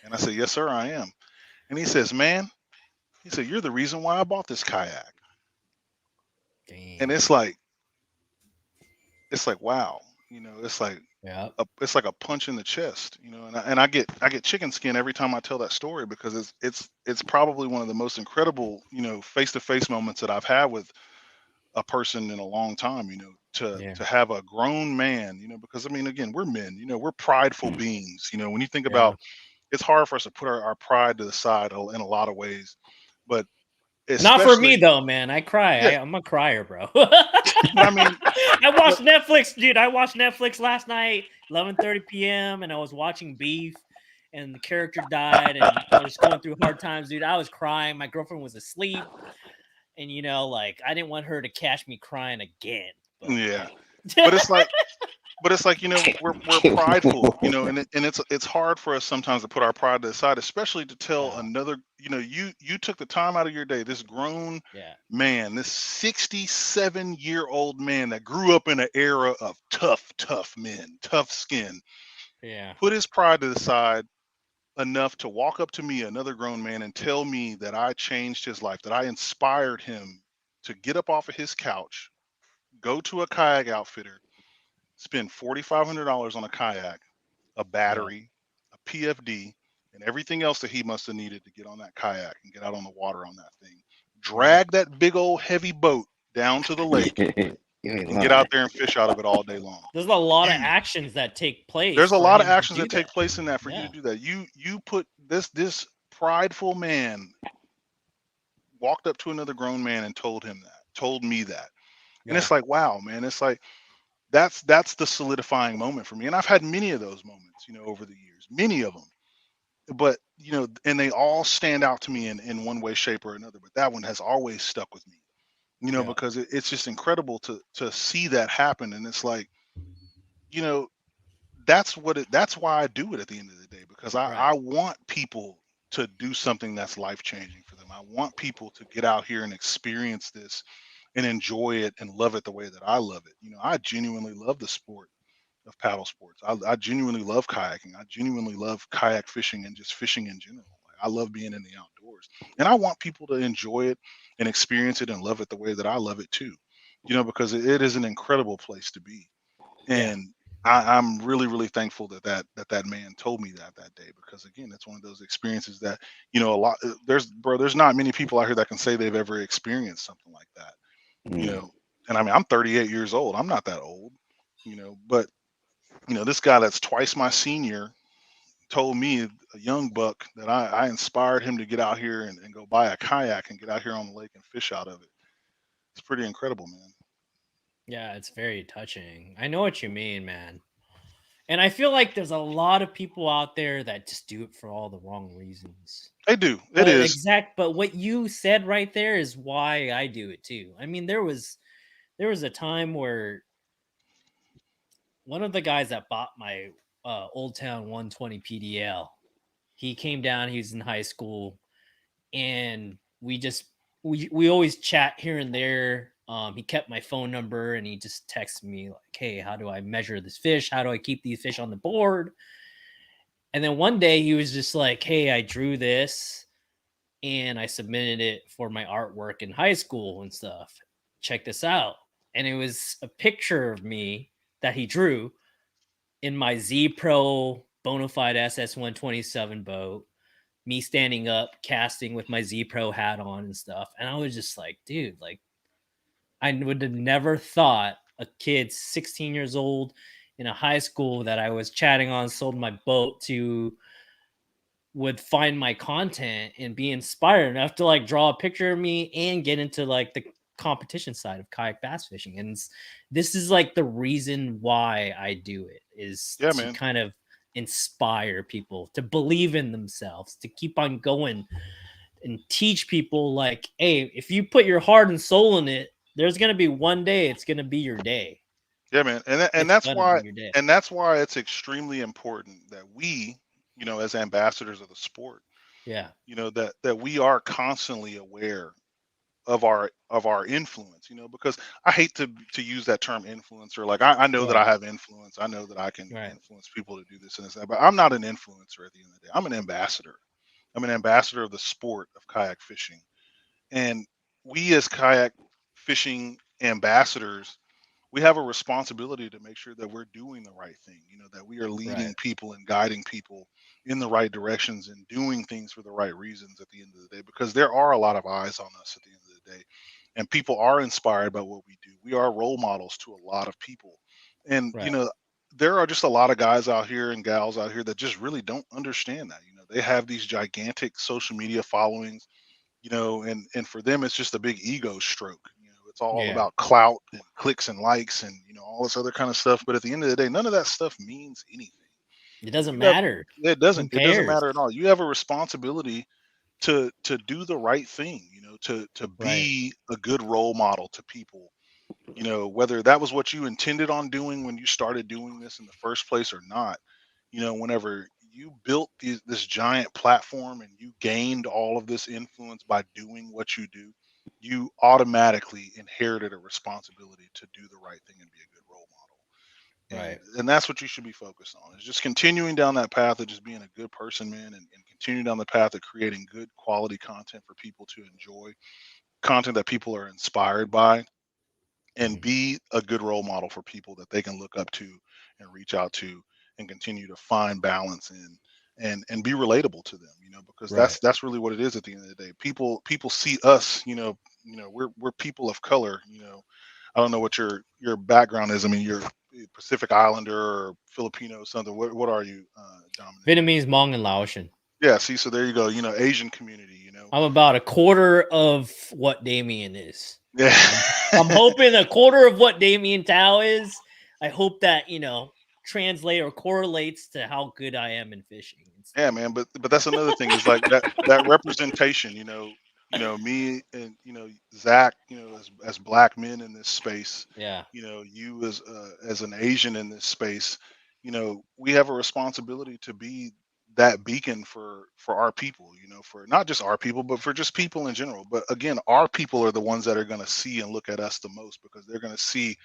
And I said, "Yes, sir, I am." And he says, "Man," he said, "you're the reason why I bought this kayak." And Dang. it's like wow. It's like Yeah. it's like a punch in the chest. And I get chicken skin every time I tell that story, because it's probably one of the most incredible face to face moments that I've had with a person in a long time. Yeah. To have a grown man, because I mean, again, we're men. We're prideful beings. When you think Yeah. about, it's hard for us to put our pride to the side in a lot of ways, but Not for me especially, though, man. I cry. yeah. I'm a crier, bro. But I mean, I but watched Netflix, dude. I watched Netflix last night, 11:30 p.m., and I was watching Beef, and the character died, and I was going through hard times, dude. I was crying. My girlfriend was asleep, and like I didn't want her to catch me crying again. But yeah, hey, but it's like we're prideful, and it's hard for us sometimes to put our pride to the side, especially to tell yeah, another, you took the time out of your day, this grown yeah, man, this 67-year-old man that grew up in an era of tough men, tough skin, yeah, put his pride to the side enough to walk up to me, another grown man, and tell me that I changed his life, that I inspired him to get up off of his couch, go to a kayak outfitter, spend $4,500 on a kayak, a yeah, battery, a PFD, and everything else that he must have needed to get on that kayak and get out on the water on that thing. yeah. Drag that big old heavy boat down to the lake You ain't and get out lying. there and fish out of it all day long. There's a lot of You actions that take place There's a for lot of him to actions do that take that. place in that for you to Yeah, do that. You put this prideful man walked up to another grown man and told me that. And yeah, it's like, wow, man, it's like that's the solidifying moment for me. And I've had many of those moments, over the years, many of them. But and they all stand out to me in one way, shape, or another. But that one has always stuck with me. Yeah. because it's just incredible to see that happen. And it's like, you know, that's why I do it at the end of the day, because I Right. want people to do something that's life changing for them. I want people to get out here and experience this and enjoy it and love it the way that I love it. I genuinely love the sport of paddle sports. I genuinely love kayaking. I genuinely love kayak fishing and just fishing in general. Like, I love being in the outdoors, and I want people to enjoy it and experience it and love it the way that I love it too. Because it is an incredible place to be. Yeah. And I'm really, really thankful that man told me that day, because again, it's one of those experiences that, a lot there's not many people out here that can say they've ever experienced something like that. you Mm. know and I mean, I'm 38 years old. I'm not that old. But this guy that's twice my senior told me, a young buck, that I inspired him to get out here and go buy a kayak and get out here on the lake and fish out of it. It's pretty incredible, man. Yeah, it's very touching. I know what you mean, man. And I feel like there's a lot of people out there that just do it for all the wrong reasons. They do. It But is. but what you said right there is why I do it too. I mean, there was a time where one of the guys that bought my Old Town 120 PDL, he came down, he was in high school, and we always chat here and there. He kept my phone number and he just texted me like, "Hey, how do I measure this fish? How do I keep these fish on the board?" And then one day he was just like, "Hey, I drew this and I submitted it for my artwork in high school and stuff. Check this out." And it was a picture of me that he drew in my Z Pro Bonafide SS 127 boat, me standing up casting with my Z Pro hat on and stuff. And I was just like, dude, like, I would have never thought a kid 16 years old in a high school that I was chatting on, sold my boat to, would find my content and be inspired enough to like draw a picture of me and get into like the competition side of kayak bass fishing. And this is like the reason why I do it, is Yeah, to man. kind of inspire people to believe in themselves, to keep on going, and teach people like, hey, if you put your heart and soul in it, there's going to be one day it's going to be your day. Yeah, man. And It's that's going to be why your day. it's extremely important that we, as ambassadors of the sport, Yeah. that we are constantly aware of our influence, because I hate to use that term influencer. Like, I know that Right. I have influence. I know that I can Right. influence people to do this and this, but I'm not an influencer at the end of the day. I'm an ambassador. I'm an ambassador of the sport of kayak fishing. And we, as kayak fishing ambassadors, we have a responsibility to make sure that we're doing the right thing, that we are leading Right. people and guiding people in the right directions and doing things for the right reasons at the end of the day, because there are a lot of eyes on us at the end of the day, and people are inspired by what we do. We are role models to a lot of people. And Right. there are just a lot of guys out here and gals out here that just really don't understand that. They have these gigantic social media followings, and for them it's just a big ego stroke. It's all Yeah. about clout and clicks and likes and all this other kind of stuff, but at the end of the day, none of that stuff means anything. It doesn't you have matter. it Who doesn't cares? matter at all. You have a responsibility to do the right thing, to Right. be a good role model to people, whether that was what you intended on doing when you started doing this in the first place or not. Whenever you built this giant platform and you gained all of this influence by doing what you do, you automatically inherited a responsibility to do the right thing and be a good role model. and Right. and that's what you should be focused on, is just continuing down that path of just being a good person, man, and continuing down the path of creating good quality content for people to enjoy, content that people are inspired by, and Mhm. be a good role model for people that they can look up to and reach out to, and continue to find balance in, and be relatable to them, because Right. that's really what it is at the end of the day. People see us, we're people of color. I don't know what your background is. I mean, you're Pacific Islander or Filipino or something. What are you, Dominic? Vietnamese, Hmong, and Laotian. Yeah, see, so there you go. Asian community. I'm about a quarter of what Damien is. Yeah. I'm hoping a quarter of what Damien Tao is. I hope that, translate or correlates to how good I am in fishing. Yeah, man, but that's another thing, is like that representation. me and Zach, as black men in this space, Yeah. you as an Asian in this space, we have a responsibility to be that beacon for our people, for not just our people, but for just people in general. But again, our people are the ones that are going to see and look at us the most, because they're going to see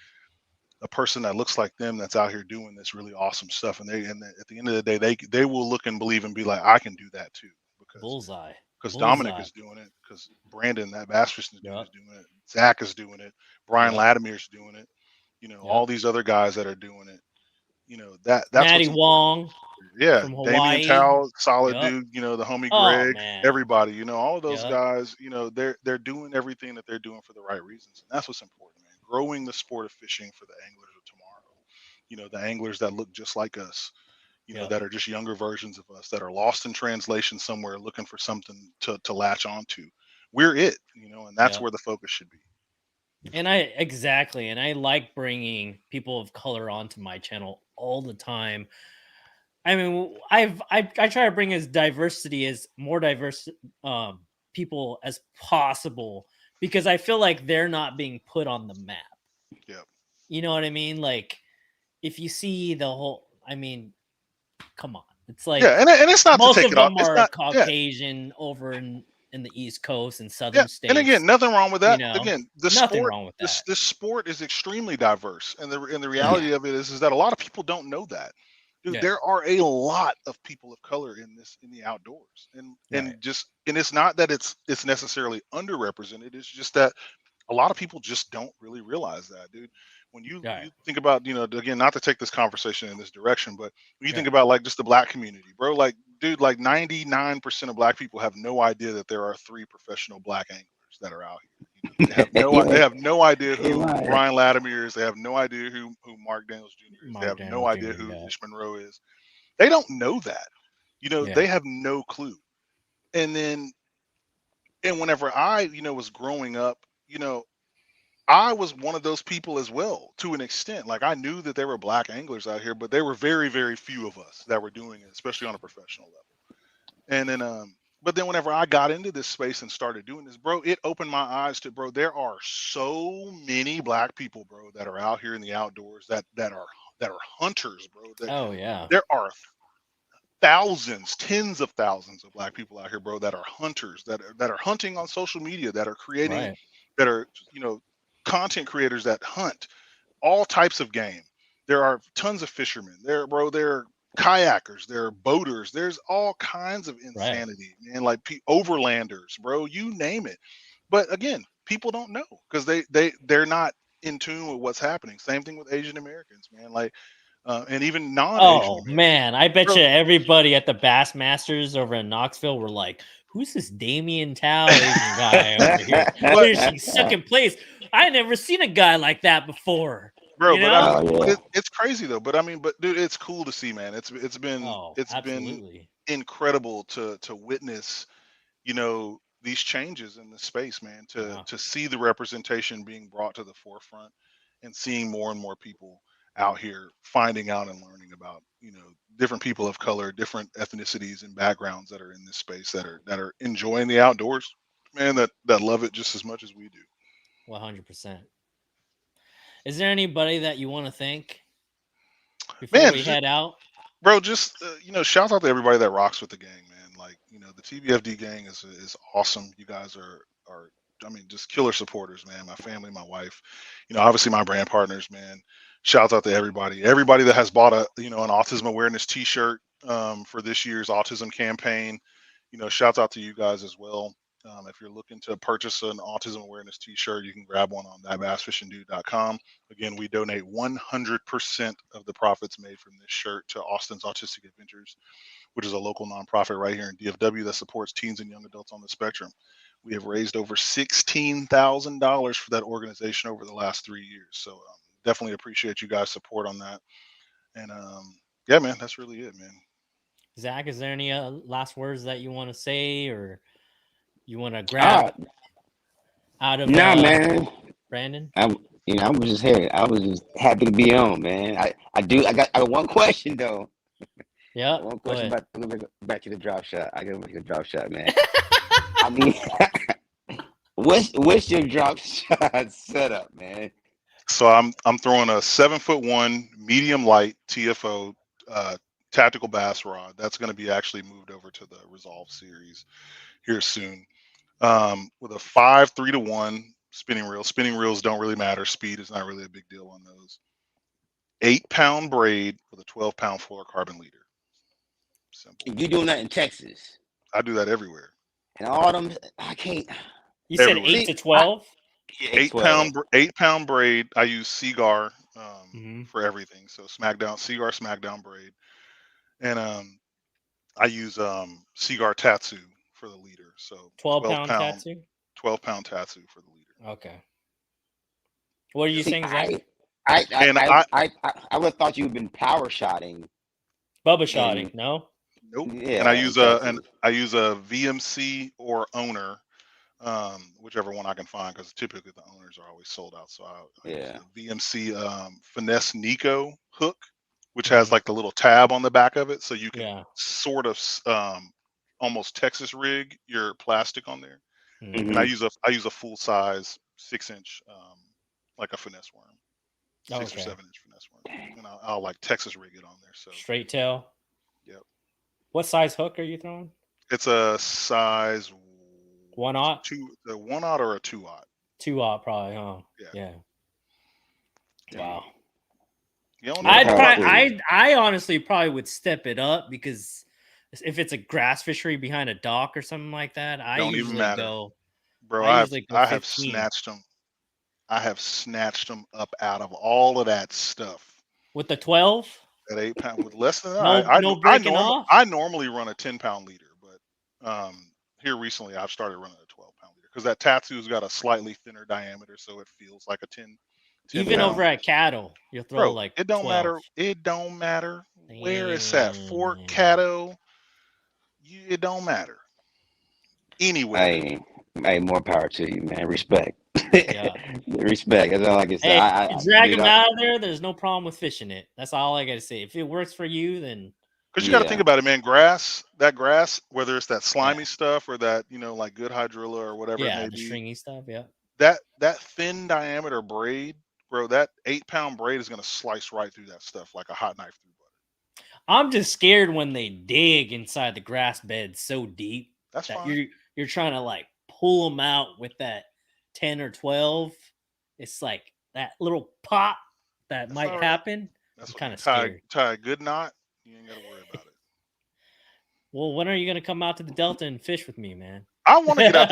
a person that looks like them that's out here doing this really awesome stuff, and at the end of the day, they will look and believe and be like, I can do that too, because Bullseye. Dominic Bullseye. is doing it, because Brandon, that bass fishing dude, Yep. is doing it. Zach is doing it. Brian Yep. Latimer's doing it. All Yep. these other guys that are doing it. That's Maddie what's important. Wong Yeah, from Damian Hawaii. Tao, solid Yep. dude. The homie Oh Greg, man. everybody. All of those Yep. guys. They're doing everything that they're doing for the right reasons, and that's what's important, man. Growing the sport of fishing for the anglers of tomorrow. The anglers that look just like us. Yep. That are just younger versions of us, that are lost in translation somewhere, looking for something to latch onto. We're it. And that's Yep. where the focus should be. And I like bringing people of color onto my channel all the time. I mean, I try to bring more diverse people as possible, because I feel like they're not being put on the map. Yeah. You know what I mean? Like, if you see come on. It's like, yeah, and it's not to most take of it off. them It's are not. Yeah. Caucasian over in the East Coast and Yeah, southern states. and again, nothing wrong with that. Again, the nothing sport, wrong with that. this sport is extremely diverse, and the reality of it is that a lot of people don't know that. Dude, Yeah. there are a lot of people of color in the outdoors, and it's not that it's necessarily underrepresented. It's just that a lot of people just don't really realize that, dude. When you think about, again, not to take this conversation in this direction, but when you think about like just the black community, bro, like, dude, like 99% of black people have no idea that there are 3 professional black anglers that are out here. They have no idea who Brian Latimer is. They have no idea who Mark Daniels Jr. is. They have no idea who Ish Monroe is. They don't know that. They have no clue. And whenever I, was growing up, I was one of those people as well, to an extent. Like, I knew that there were black anglers out here, but there were very, very few of us that were doing it, especially on a professional level. And then, but then whenever I got into this space and started doing this, bro, it opened my eyes to, bro, there are so many black people, bro, that are out here in the outdoors that are hunters, bro. There are thousands, tens of thousands of black people out here, bro, that are hunters, that are hunting on social media, that are creating, that are, content creators that hunt all types of game. There are tons of fishermen there, bro. There are kayakers, there are boaters. There's all kinds of insanity, man. Like overlanders, bro. You name it. But again, people don't know, because they're not in tune with what's happening. Same thing with Asian Americans, man. Like, and even non-Asian Americans. Man, I bet you everybody at the Bassmasters over in Knoxville were like, "Who's this Damian Tao Asian guy over here? Finishing second place. I never seen a guy like that before." Bro, but it's crazy though. But I mean, dude, it's cool to see, man. It's been incredible to witness, these changes in the space, man. To see the representation being brought to the forefront, and seeing more and more people out here finding out and learning about, different people of color, different ethnicities and backgrounds that are in this space, that are enjoying the outdoors, man. That love it just as much as we do. 100%. Is there anybody that you want to thank before we head out? Bro, just shout out to everybody that rocks with the gang, man. Like, the TBFD gang is awesome. You guys are just killer supporters, man. My family, my wife, obviously my brand partners, man. Shouts out to everybody that has bought an autism awareness T-shirt for this year's autism campaign. Shouts out to you guys as well. If you're looking to purchase an autism awareness T-shirt, you can grab one on thatbassfishingdude.com. Again, we donate 100% of the profits made from this shirt to Austin's Autistic Adventures, which is a local nonprofit right here in DFW that supports teens and young adults on the spectrum. We have raised over $16,000 for that organization over the last 3 years. So definitely appreciate you guys' support on that. And yeah, man, that's really it, man. Zach, is there any last words that you want to say, or you want to grab out of man, Brandon? I was just here. I was just happy to be on, man. I got one question though. Yeah. One question back to the drop shot. I gotta make a drop shot, man. I mean, What's your drop shot setup, man? So I'm throwing a 7'1" medium light TFO tactical bass rod. That's going to be actually moved over to the Resolve series here soon. With a 5 3-1 spinning reel. Spinning reels don't really matter. Speed is not really a big deal on those. 8-pound braid with a 12-pound fluorocarbon leader. Simple. You doing that in Texas? I do that everywhere. And all them, I can't. You said Everywhere. 8 to 12? Yeah, 8-pound braid. I use Seagar Mhm. for everything. So Seagar Smackdown braid, and I use Seagar Tatsu for the leader. So 12-pound Tatsu? 12-pound Tatsu for the leader. Okay. What are you saying, Zach? I would have thought you'd been power shotting. Bubba shotting, no? Nope. Yeah, And I use a VMC or owner, whichever one I can find, because typically the owners are always sold out. So I use a VMC Finesse Nico hook, which has like the little tab on the back of it, so you can sort of almost Texas rig your plastic on there. Mm-hmm. And I use a full size 6-inch like a finesse worm, 6 or 7-inch finesse worm, and I'll like Texas rig it on there. So straight tail. Yep. What size hook are you throwing? It's a size 1/0. The 1/0 or a 2/0. 2/0 probably, huh? Yeah. Wow. I honestly probably would step it up, because if it's a grass fishery behind a dock or something like that, I don't usually even matter. go. Bro, I I have snatched them. I have snatched them up out of all of that stuff. With the 12? At 8-pound with less than that. I normally run a 10-pound leader, but here recently I've started running a 12-pound leader because that Tatsu's got a slightly thinner diameter, so it feels like a 10. Even pound. over at Cattle, you'll throw like it don't 12. matter. It don't matter where it's at. Fort Cattle, it don't matter. Anywhere. Hey, more power to you, man. Respect. Yeah. Respect. That's all I can say. Hey, drag them out of there. There's no problem with fishing it. That's all I got to say. If it works for you, then. Because you got to think about it, man. Grass, whether it's that slimy stuff or that, like good hydrilla or whatever it may be. Stringy stuff, yeah. That thin diameter braid, bro, that 8-pound braid is going to slice right through that stuff like a hot knife through butter. I'm just scared when they dig inside the grass bed so deep. That's fine. You're trying to like pull them out with that 10 or 12. It's like that little pop that might happen. That's kind of scared. Tie a good knot. You ain't got to worry about it. Well, when are you going to come out to the Delta and fish with me, man? I want to get out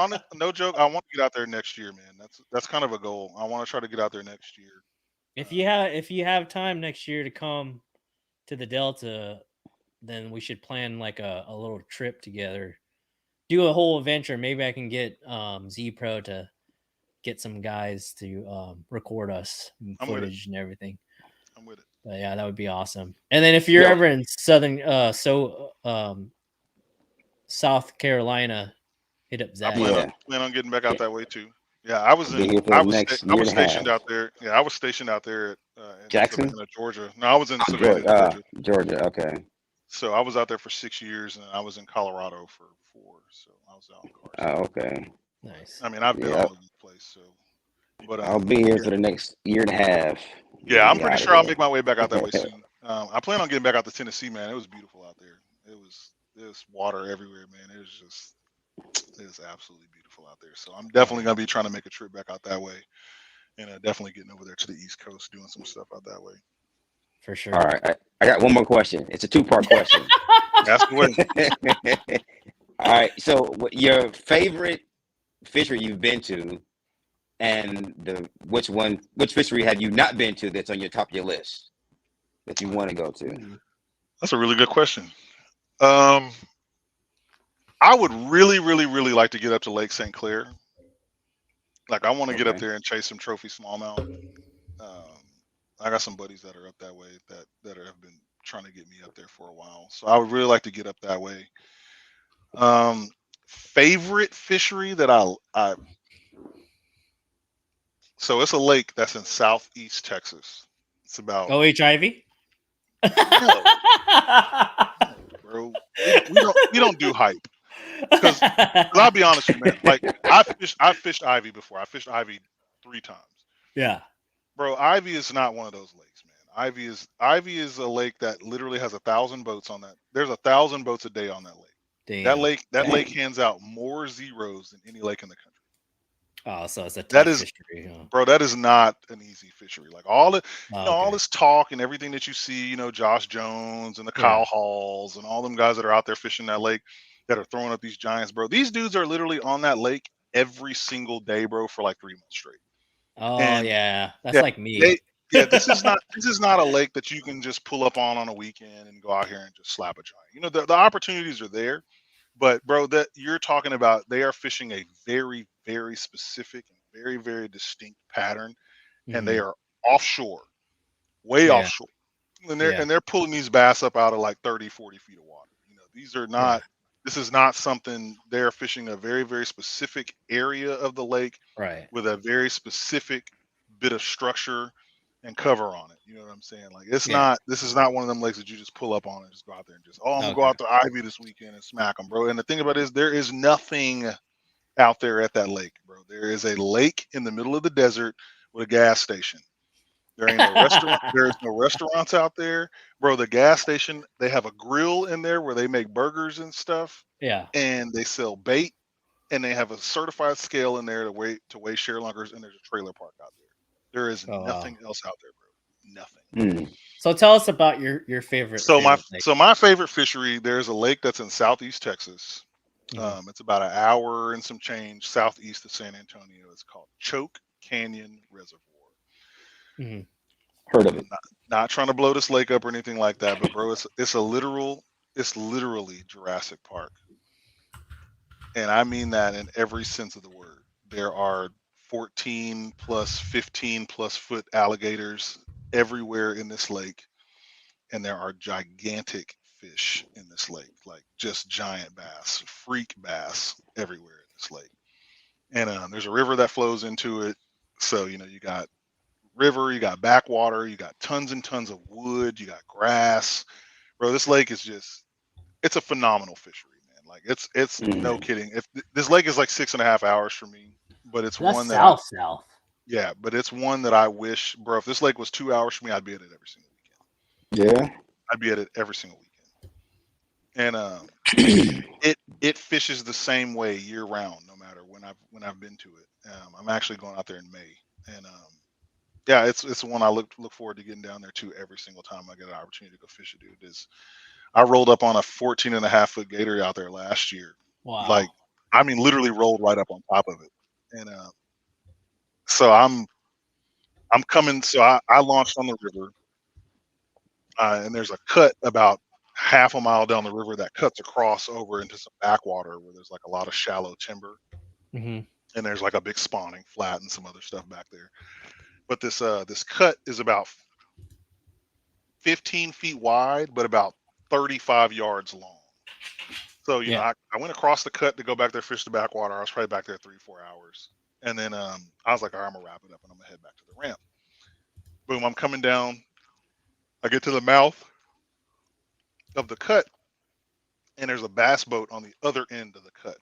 there. No joke. I want to get out there next year, man. That's kind of a goal. I want to try to get out there next year. If you have time next year to come to the Delta, then we should plan like a little trip together. Do a whole adventure. Maybe I can get Z Pro to get some guys to record us and footage and everything. I'm with it. But yeah, that would be awesome. And then if you're ever in South Carolina, hit up Zach. I plan on getting back out that way too. Yeah, I was stationed out there. Yeah, I was stationed out there at Jackson, Georgia. No, I was in Savannah, Georgia. Okay. So I was out there for 6 years, and I was in Colorado for 4. So I was out in Carson. Oh, okay. Nice. I mean, I've been all over the place. So, but I'll be here for the next year and a half. Yeah, I'm pretty sure I'll make my way back out that way soon. I plan on getting back out to Tennessee, man. It was beautiful out there. There's water everywhere, man. It is absolutely beautiful out there. So I'm definitely gonna be trying to make a trip back out that way, and definitely getting over there to the East Coast, doing some stuff out that way. For sure. All right, I got one more question. It's a 2-part question. Ask away. All right. So, your favorite fishery you've been to, and which fishery have you not been to that's on your top of your list that you want to go to? That's a really good question. I would really, really, really like to get up to Lake St. Clair. Like, I want to get up there and chase some trophy smallmouth. I got some buddies that are up that way that have been trying to get me up there for a while. So I would really like to get up that way. Favorite fishery that so it's a lake that's in southeast Texas. It's about OHIV. No, bro. We don't do hype. Because I'll be honest with you, man. Like I fished Ivy before. I fished Ivy 3 times. Yeah. Bro, Ivy is not one of those lakes, man. Ivy is a lake that literally has 1,000 boats on that. There's 1,000 boats a day on that lake. Damn. That lake Dang. hands out more zeros than any lake in the country. Oh, so it's a That tough is, fishery, huh? bro, that is not an easy fishery. Like Oh, all okay. this talk and everything that you see, Josh Jones and the Yeah. Kyle Halls and all them guys that are out there fishing that lake that are throwing up these giants, bro. These dudes are literally on that lake every single day, bro, for like 3 months straight. Oh, And yeah. That's yeah, like me. they yeah, this is not a lake that you can just pull up on a weekend and go out here and just slap a giant. The opportunities are there, but bro, that you're talking about, they are fishing a very, very specific and very, very distinct pattern, and they Hmm. are offshore, way Yeah. offshore. And they're Yeah. and they're pulling these bass up out of like 30, 40 feet of water. These are Yeah. not this is not something. They're fishing a very, very specific area of the lake Right. with a very specific bit of structure and cover on it. You know what I'm saying? Like Yeah. this is not one of them lakes that you just pull up on and just go out there and just, oh, I'm gonna go Okay. out to Ivy this weekend and smack them, bro. And the thing about it is, there is nothing out there at that lake, bro. There is a lake in the middle of the desert with a gas station. There ain't no restaurant. There's no restaurants out there, bro. The gas station, they have a grill in there where they make burgers and stuff, Yeah. and they sell bait, and they have a certified scale in there to weigh share lunkers, and there's a trailer park out there. There is Oh, wow. nothing else out there, bro. Nothing. Mm. So tell us about your favorite So my lake. so my favorite fishery, there's a lake that's in southeast Texas. Hmm. It's about an hour and some change southeast of San Antonio. It's called Choke Canyon Reservoir. Hmm. Heard of I'm it. not trying to blow this lake up or anything like that, but bro, it's literally Jurassic Park, and I mean that in every sense of the word. There are 14 plus 15 plus foot alligators everywhere in this lake, and there are gigantic fish in this lake, like just giant bass, freak bass everywhere in this lake. And there's a river that flows into it, so you got river, you got backwater, you got tons and tons of wood, you got grass. Bro, this lake is it's a phenomenal fishery, man. Like it's no Mm. kidding. If this lake is like 6.5 hours for me, but it's That's one that I south. yeah, but it's one that I wish, bro. If this lake was 2 hours for me, I'd be at it every single weekend. Yeah. I'd be at it every single weekend. And it fishes the same way year round, no matter when I've been to it. I'm actually going out there in May, and yeah, it's one I look forward to getting down there to every single time I get an opportunity to go fish it, dude. I rolled up on a 14 and a half foot gator out there last year. Like, Wow. I mean, literally rolled right up on top of it. And so I'm coming. So I launched on the river, and there's a cut about half a mile down the river that cuts across over into some backwater where there's like a lot of shallow timber, Hmm. and there's like a big spawning flat and some other stuff back there. But this cut is about 15 feet wide, but about 35 yards long. So, Yeah. I went across the cut to go back there, fish the backwater. I was probably back there 3, 4 hours. And then I was like, all right, I'm going to wrap it up and I'm going to head back to the ramp. Boom, I'm coming down. I get to the mouth of the cut, and there's a bass boat on the other end of the cut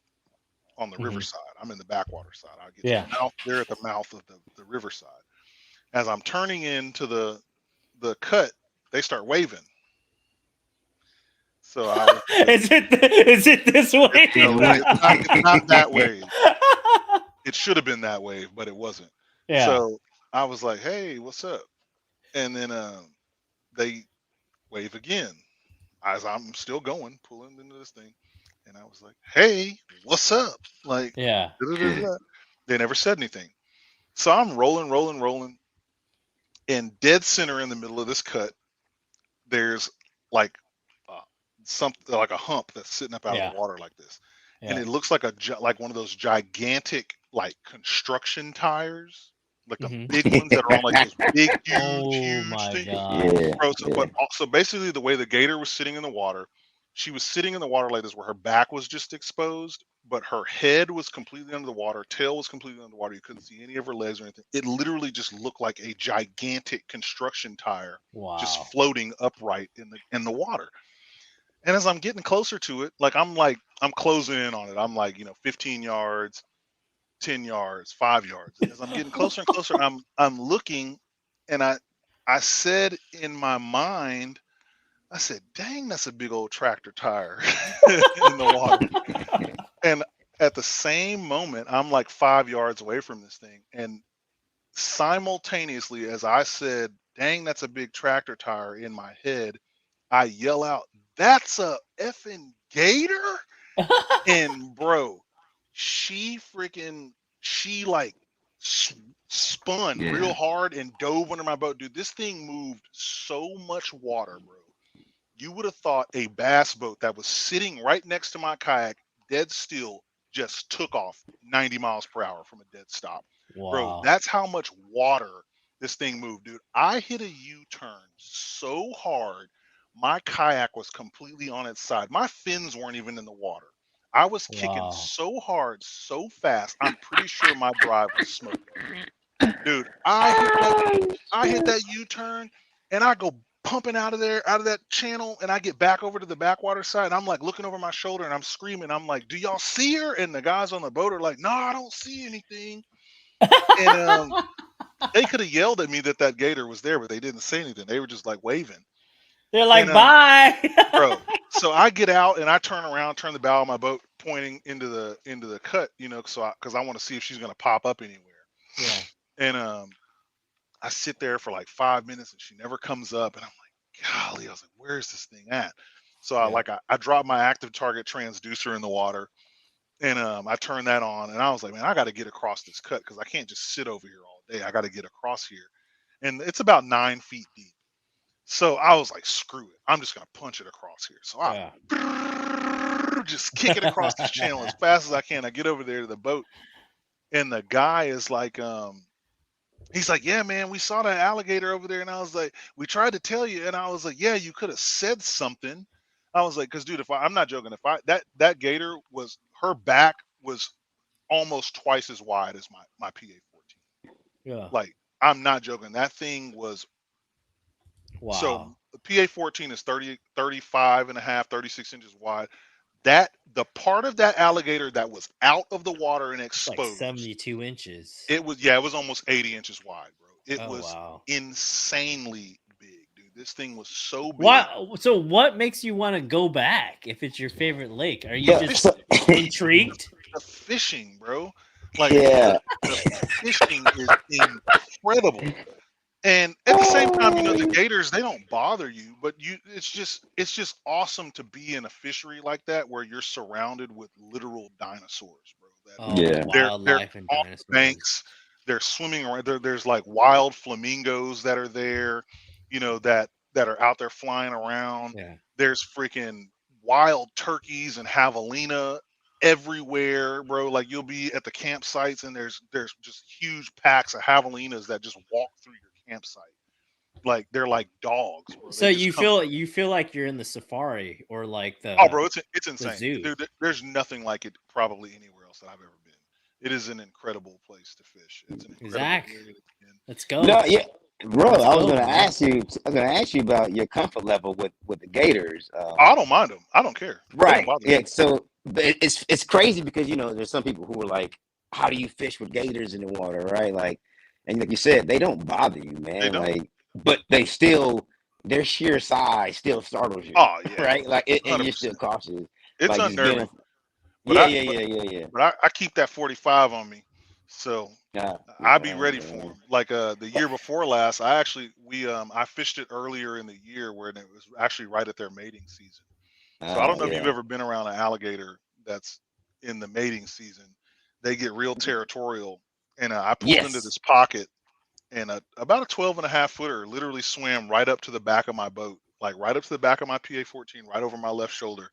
on the Hmm. riverside. I'm in the backwater side. I get to Yeah. the mouth. They're at the mouth of the riverside. As I'm turning into the cut, they start waving. So I was like, Is it this way? no, it's not that wave. It should have been that wave, but it wasn't. Yeah. So I was like, "Hey, what's up?" And then they wave again as I'm still going, pulling into this thing, and I was like, "Hey, what's up?" Like, Yeah. da-da-da-da. They never said anything. So I'm rolling, rolling, rolling, and dead center in the middle of this cut, there's like uh, something like a hump that's sitting up out of the Yeah. water like this, and Yeah. it looks like like one of those gigantic like construction tires, like the Hmm. big ones that are on like those big, huge, Oh huge my things, gosh. Yeah. bro. So, Yeah. but also basically the way the gator was sitting in the water, she was sitting in the water like this, where her back was just exposed, but her head was completely under the water, tail was completely under the water. You couldn't see any of her legs or anything. It literally just looked like a gigantic construction tire just Wow. floating upright in the water. And as I'm getting closer to it, I'm closing in on it. I'm like, 15 yards, 10 yards, 5 yards. And as I'm getting closer and closer, I'm looking, and I said in my mind, I said, "Dang, that's a big old tractor tire in the water." And at the same moment, I'm like 5 yards away from this thing, and simultaneously as I said, "Dang, that's a big tractor tire," in my head, I yell out, "That's a effing gator!" And bro, she freaking she like s- spun real Yeah. hard and dove under my boat. Dude, this thing moved so much water, bro. You would have thought a bass boat that was sitting right next to my kayak, dead still, just took off 90 miles per hour from a dead stop. Bro, Wow. that's how much water this thing moved, dude. I hit a U-turn so hard, my kayak was completely on its side. My fins weren't even in the water. I was kicking Wow. so hard, so fast. I'm pretty sure my drive was smoking. Dude, I hit that U-turn and I go pumping out of there, out of that channel, and I get back over to the backwater side. And I'm like looking over my shoulder and I'm screaming. I'm like, "Do y'all see her?" And the guys on the boat are like, "No, I don't see anything." And they could have yelled at me that gator was there, but they didn't say anything. They were just like waving. They're And like, bye. bro, so I get out and I turn around, turn the bow of my boat pointing into the cut, because I want to see if she's gonna pop up anywhere. Yeah. And I sit there for like 5 minutes and she never comes up. And I'm like, golly, I was like, where's this thing at? So Yeah. I dropped my active target transducer in the water, and I turned that on, and I was like, man, I got to get across this cut because I can't just sit over here all day. I got to get across here. And it's about 9 feet deep. So I was like, screw it. I'm just going to punch it across here. So I Yeah. just kick it across this channel as fast as I can. I get over there to the boat, and the guy is like, he's like, "Yeah, man, we saw that alligator over there." And I was like, "We tried to tell you." And I was like, "Yeah, you could have said something." I was like, "Cause dude, I'm not joking, if I that gator was her back was almost twice as wide as my PA-14. Yeah. Like, I'm not joking. That thing was so Wow. the PA-14 is 30, 35 and a half, 36 inches wide. That the part of that alligator that was out of the water and It's like exposed, 72 inches. it was almost 80 inches wide, bro. It Oh, was wow. insanely big, dude. This thing was so big. Why? So, what makes you want to go back if it's your favorite lake? Are you Yeah. just So, intrigued? The fishing, bro. Like yeah. the fishing is incredible. And at the same time, the gators, they don't bother you, but it's just awesome to be in a fishery like that where you're surrounded with literal dinosaurs, bro. That Oh, Yeah. they're wildlife and on the dinosaurs. banks, they're swimming around. There's like wild flamingos that are there, that are out there flying around. Yeah. There's freaking wild turkeys and javelina everywhere, bro. Like you'll be at the campsites and there's just huge packs of javelinas that just walk through your campsite. Like they're like dogs, bro. So They just come. you feel like you're in the safari or like Oh, bro, it's the insane, zoo. dude. There's nothing like it probably anywhere else that I've ever been. It is an incredible place to fish. It's an incredible Zach, area to be in. let's go. No, yeah, bro. Let's I was go, gonna man. ask you. I was gonna ask you about your comfort level with the Gators. I don't mind them. I don't care. They don't Right. bother me. Yeah. So but it's crazy because there's some people who are like, how do you fish with gators in the water, right? Like, and like you said, they don't bother you, They man. don't. Like, but they still their sheer size still startles you, Oh yeah, right? Like, and hundred you're still percent. cautious. It's Like just being, unnerving, but yeah, I yeah, but yeah, yeah, yeah. but I keep that 45 on me, so Yeah, I be yeah, ready for man. them. Like the year before last, I fished it earlier in the year where it was actually right at their mating season. So I don't know if you've Yeah. ever been around an alligator that's in the mating season. They get real territorial, and I pulled into Yes. this pocket, and about a 12 and a half footer literally swam right up to the back of my boat, like right up to the back of my PA-14, right over my left shoulder,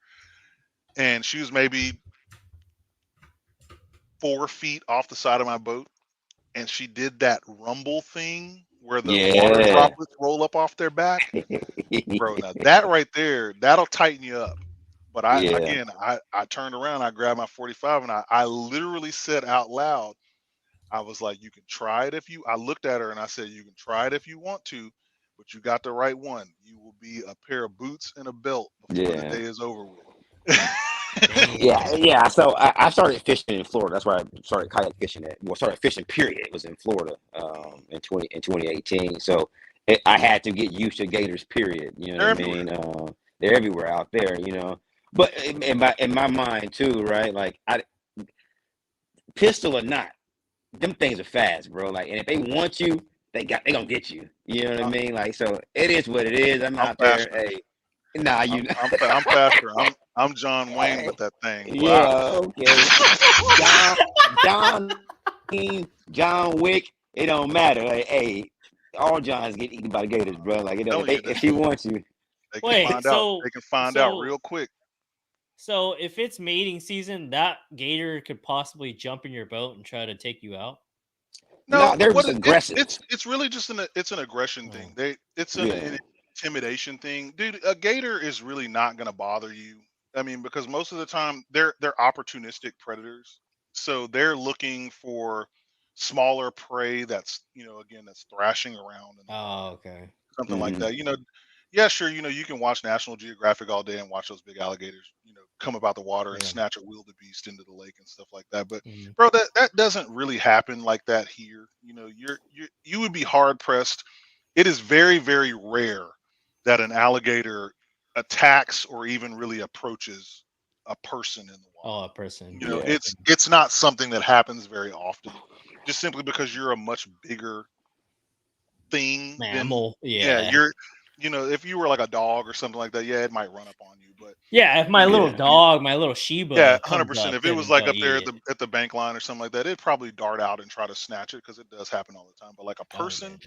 and she was maybe 4 feet off the side of my boat, and she did that rumble thing where the water Yeah. droplets roll up off their back. Bro, now that right there, that'll tighten you up. But Yeah. I turned around, I grabbed my 45, and I literally said out loud, I was like, you can try it if you, I looked at her and I said, you can try it if you want to, but you got the right one. You will be a pair of boots and a belt before the day is over with. Yeah. So I started fishing in Florida. That's where I started kayak fishing at. Well, started fishing. Period. It was in Florida in 2018. So I had to get used to gators. Period. You know They're what I everywhere. mean? They're everywhere out there. But in my mind too, right? Like pistol or not, them things are fast, bro. Like, and if they want you, they gonna get you. You know what I mean? Like, so it is what it is. I'm I'm out there. faster. Hey, nah, I'm faster. I'm John Wayne with that thing. Yeah, okay. John, John Wick. It don't matter. Like, hey, all Johns get eaten by the Gators, bro. Like, if he wants you, they can Wait, find out. They can find out real quick. So if it's mating season, that gator could possibly jump in your boat and try to take you out. No, they're just aggressive. It's really just an aggression thing. It's an intimidation thing, dude. A gator is really not going to bother you. I mean, because most of the time they're opportunistic predators, so they're looking for smaller prey that's again that's thrashing around. Okay. Something like that. Yeah, sure. You can watch National Geographic all day and watch those big alligators, come about the water and snatch a wildebeest into the lake and stuff like that. But bro, that doesn't really happen like that here. You would be hard pressed. It is very, very rare that an alligator attacks or even really approaches a person in the water. Oh, a person. It's not something that happens very often, just simply because you're a much bigger thing mammal. You're if you were like a dog or something like that, it might run up on you. But if my little dog, my little Shiba, 100%. If it was like up there at the bank line or something like that, it'd probably dart out and try to snatch it, because it does happen all the time. But like a person,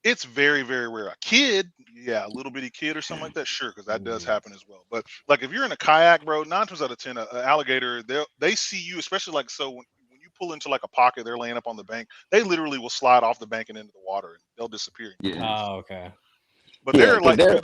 it's very, very rare. A kid, a little bitty kid or something like that, sure, because that does happen as well. But like if you're in a kayak, bro, 9 times out of 10, an alligator, they see you, especially like so when you pull into like a pocket, they're laying up on the bank. They literally will slide off the bank and into the water, and they'll disappear. Oh, okay. But they're like, dude,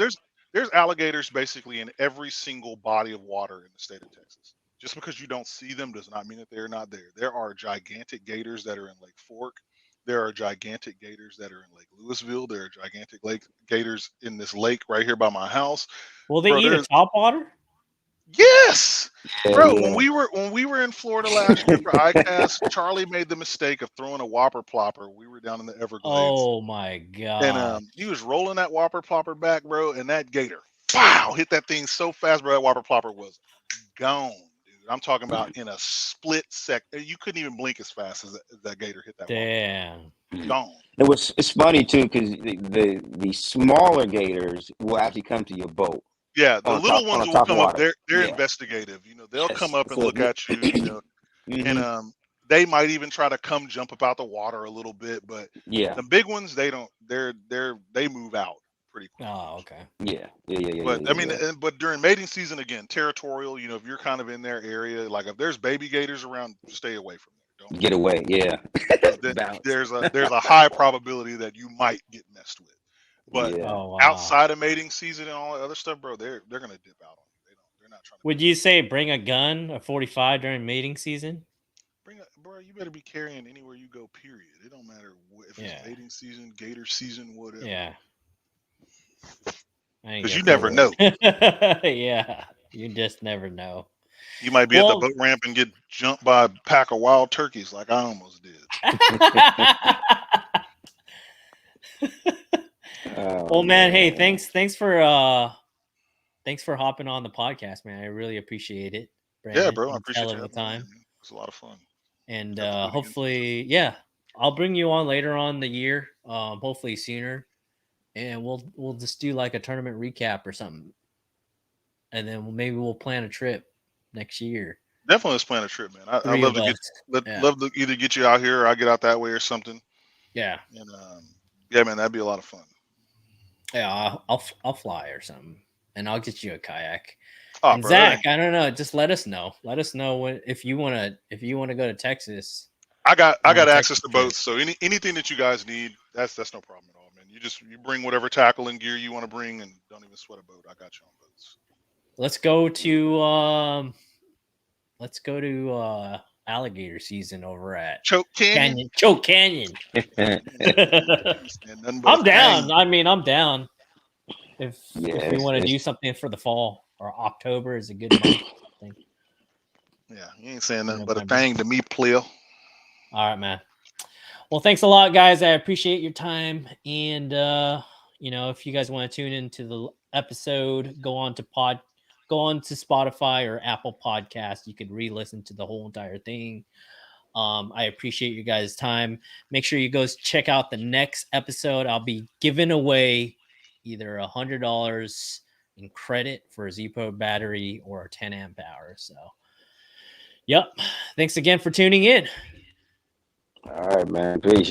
there's alligators basically in every single body of water in the state of Texas. Just because you don't see them does not mean that they're not there. There are gigantic gators that are in Lake Fork. There are gigantic gators that are in Lake Louisville. There are gigantic gators in this lake right here by my house. Will they eat a topwater? Yes, bro. When we were in Florida last year for ICAST, Charlie made the mistake of throwing a whopper plopper. We were down in the Everglades. Oh my god! And he was rolling that whopper plopper back, bro, and that gator, wow, hit that thing so fast, bro. That whopper plopper was gone, dude. I'm talking about in a split second. You couldn't even blink as fast as that gator hit that. Damn, gone. It's funny too, because the smaller gators will actually come to your boat. Yeah, the little ones will come up. They're investigative. They'll come up and look at you. And they might even try to come jump about the water a little bit. But the big ones, they don't. They move out pretty quick. Oh, okay. Yeah. But I mean, but during mating season, again, territorial. If you're kind of in their area, like if there's baby gators around, stay away from them. Don't get away. Yeah. There's a high probability that you might get messed with. But outside of mating season and all that other stuff, bro, they're gonna dip out on you. They're not trying to. Would you say bring a gun, a 45 during mating season? Bro, you better be carrying anywhere you go. Period. It don't matter if it's mating season, gator season, whatever. Yeah. Because you never know. Yeah, you just never know. You might be at the boat ramp and get jumped by a pack of wild turkeys, like I almost did. Well, man, hey, thanks for hopping on the podcast, man. I really appreciate it. Brandon. Yeah, bro, I appreciate you. Time. It's a lot of fun. And hopefully, I'll bring you on later on the year, hopefully sooner, and we'll just do like a tournament recap or something, and then maybe we'll plan a trip next year. Definitely, let's plan a trip, man. I'd love to either get you out here or I get out that way or something. Yeah. And yeah, man, that'd be a lot of fun. Yeah, I'll fly or something, and I'll get you a kayak. Oh, and Zach, I don't know. Just let us know. Let us know if you wanna go to Texas. I got access to boats, so anything that you guys need, that's no problem at all, man. You bring whatever tackle and gear you want to bring, and don't even sweat a boat. I got you on boats. Let's go to alligator season over at Choke Canyon. I'm down. I mean, I'm down. if we want to do something for the fall, or October is a good month. I think. Yeah, you ain't saying nothing but a thing to me, player. All right, man. Well, thanks a lot, guys. I appreciate your time. And if you guys want to tune into the episode, go on to Spotify or Apple Podcast. You could re-listen to the whole entire thing. I appreciate you guys' time. Make sure you go check out the next episode. I'll be giving away either $100 in credit for a Z-Pro battery or a 10 amp hour. So, yep. Thanks again for tuning in. All right, man. Peace.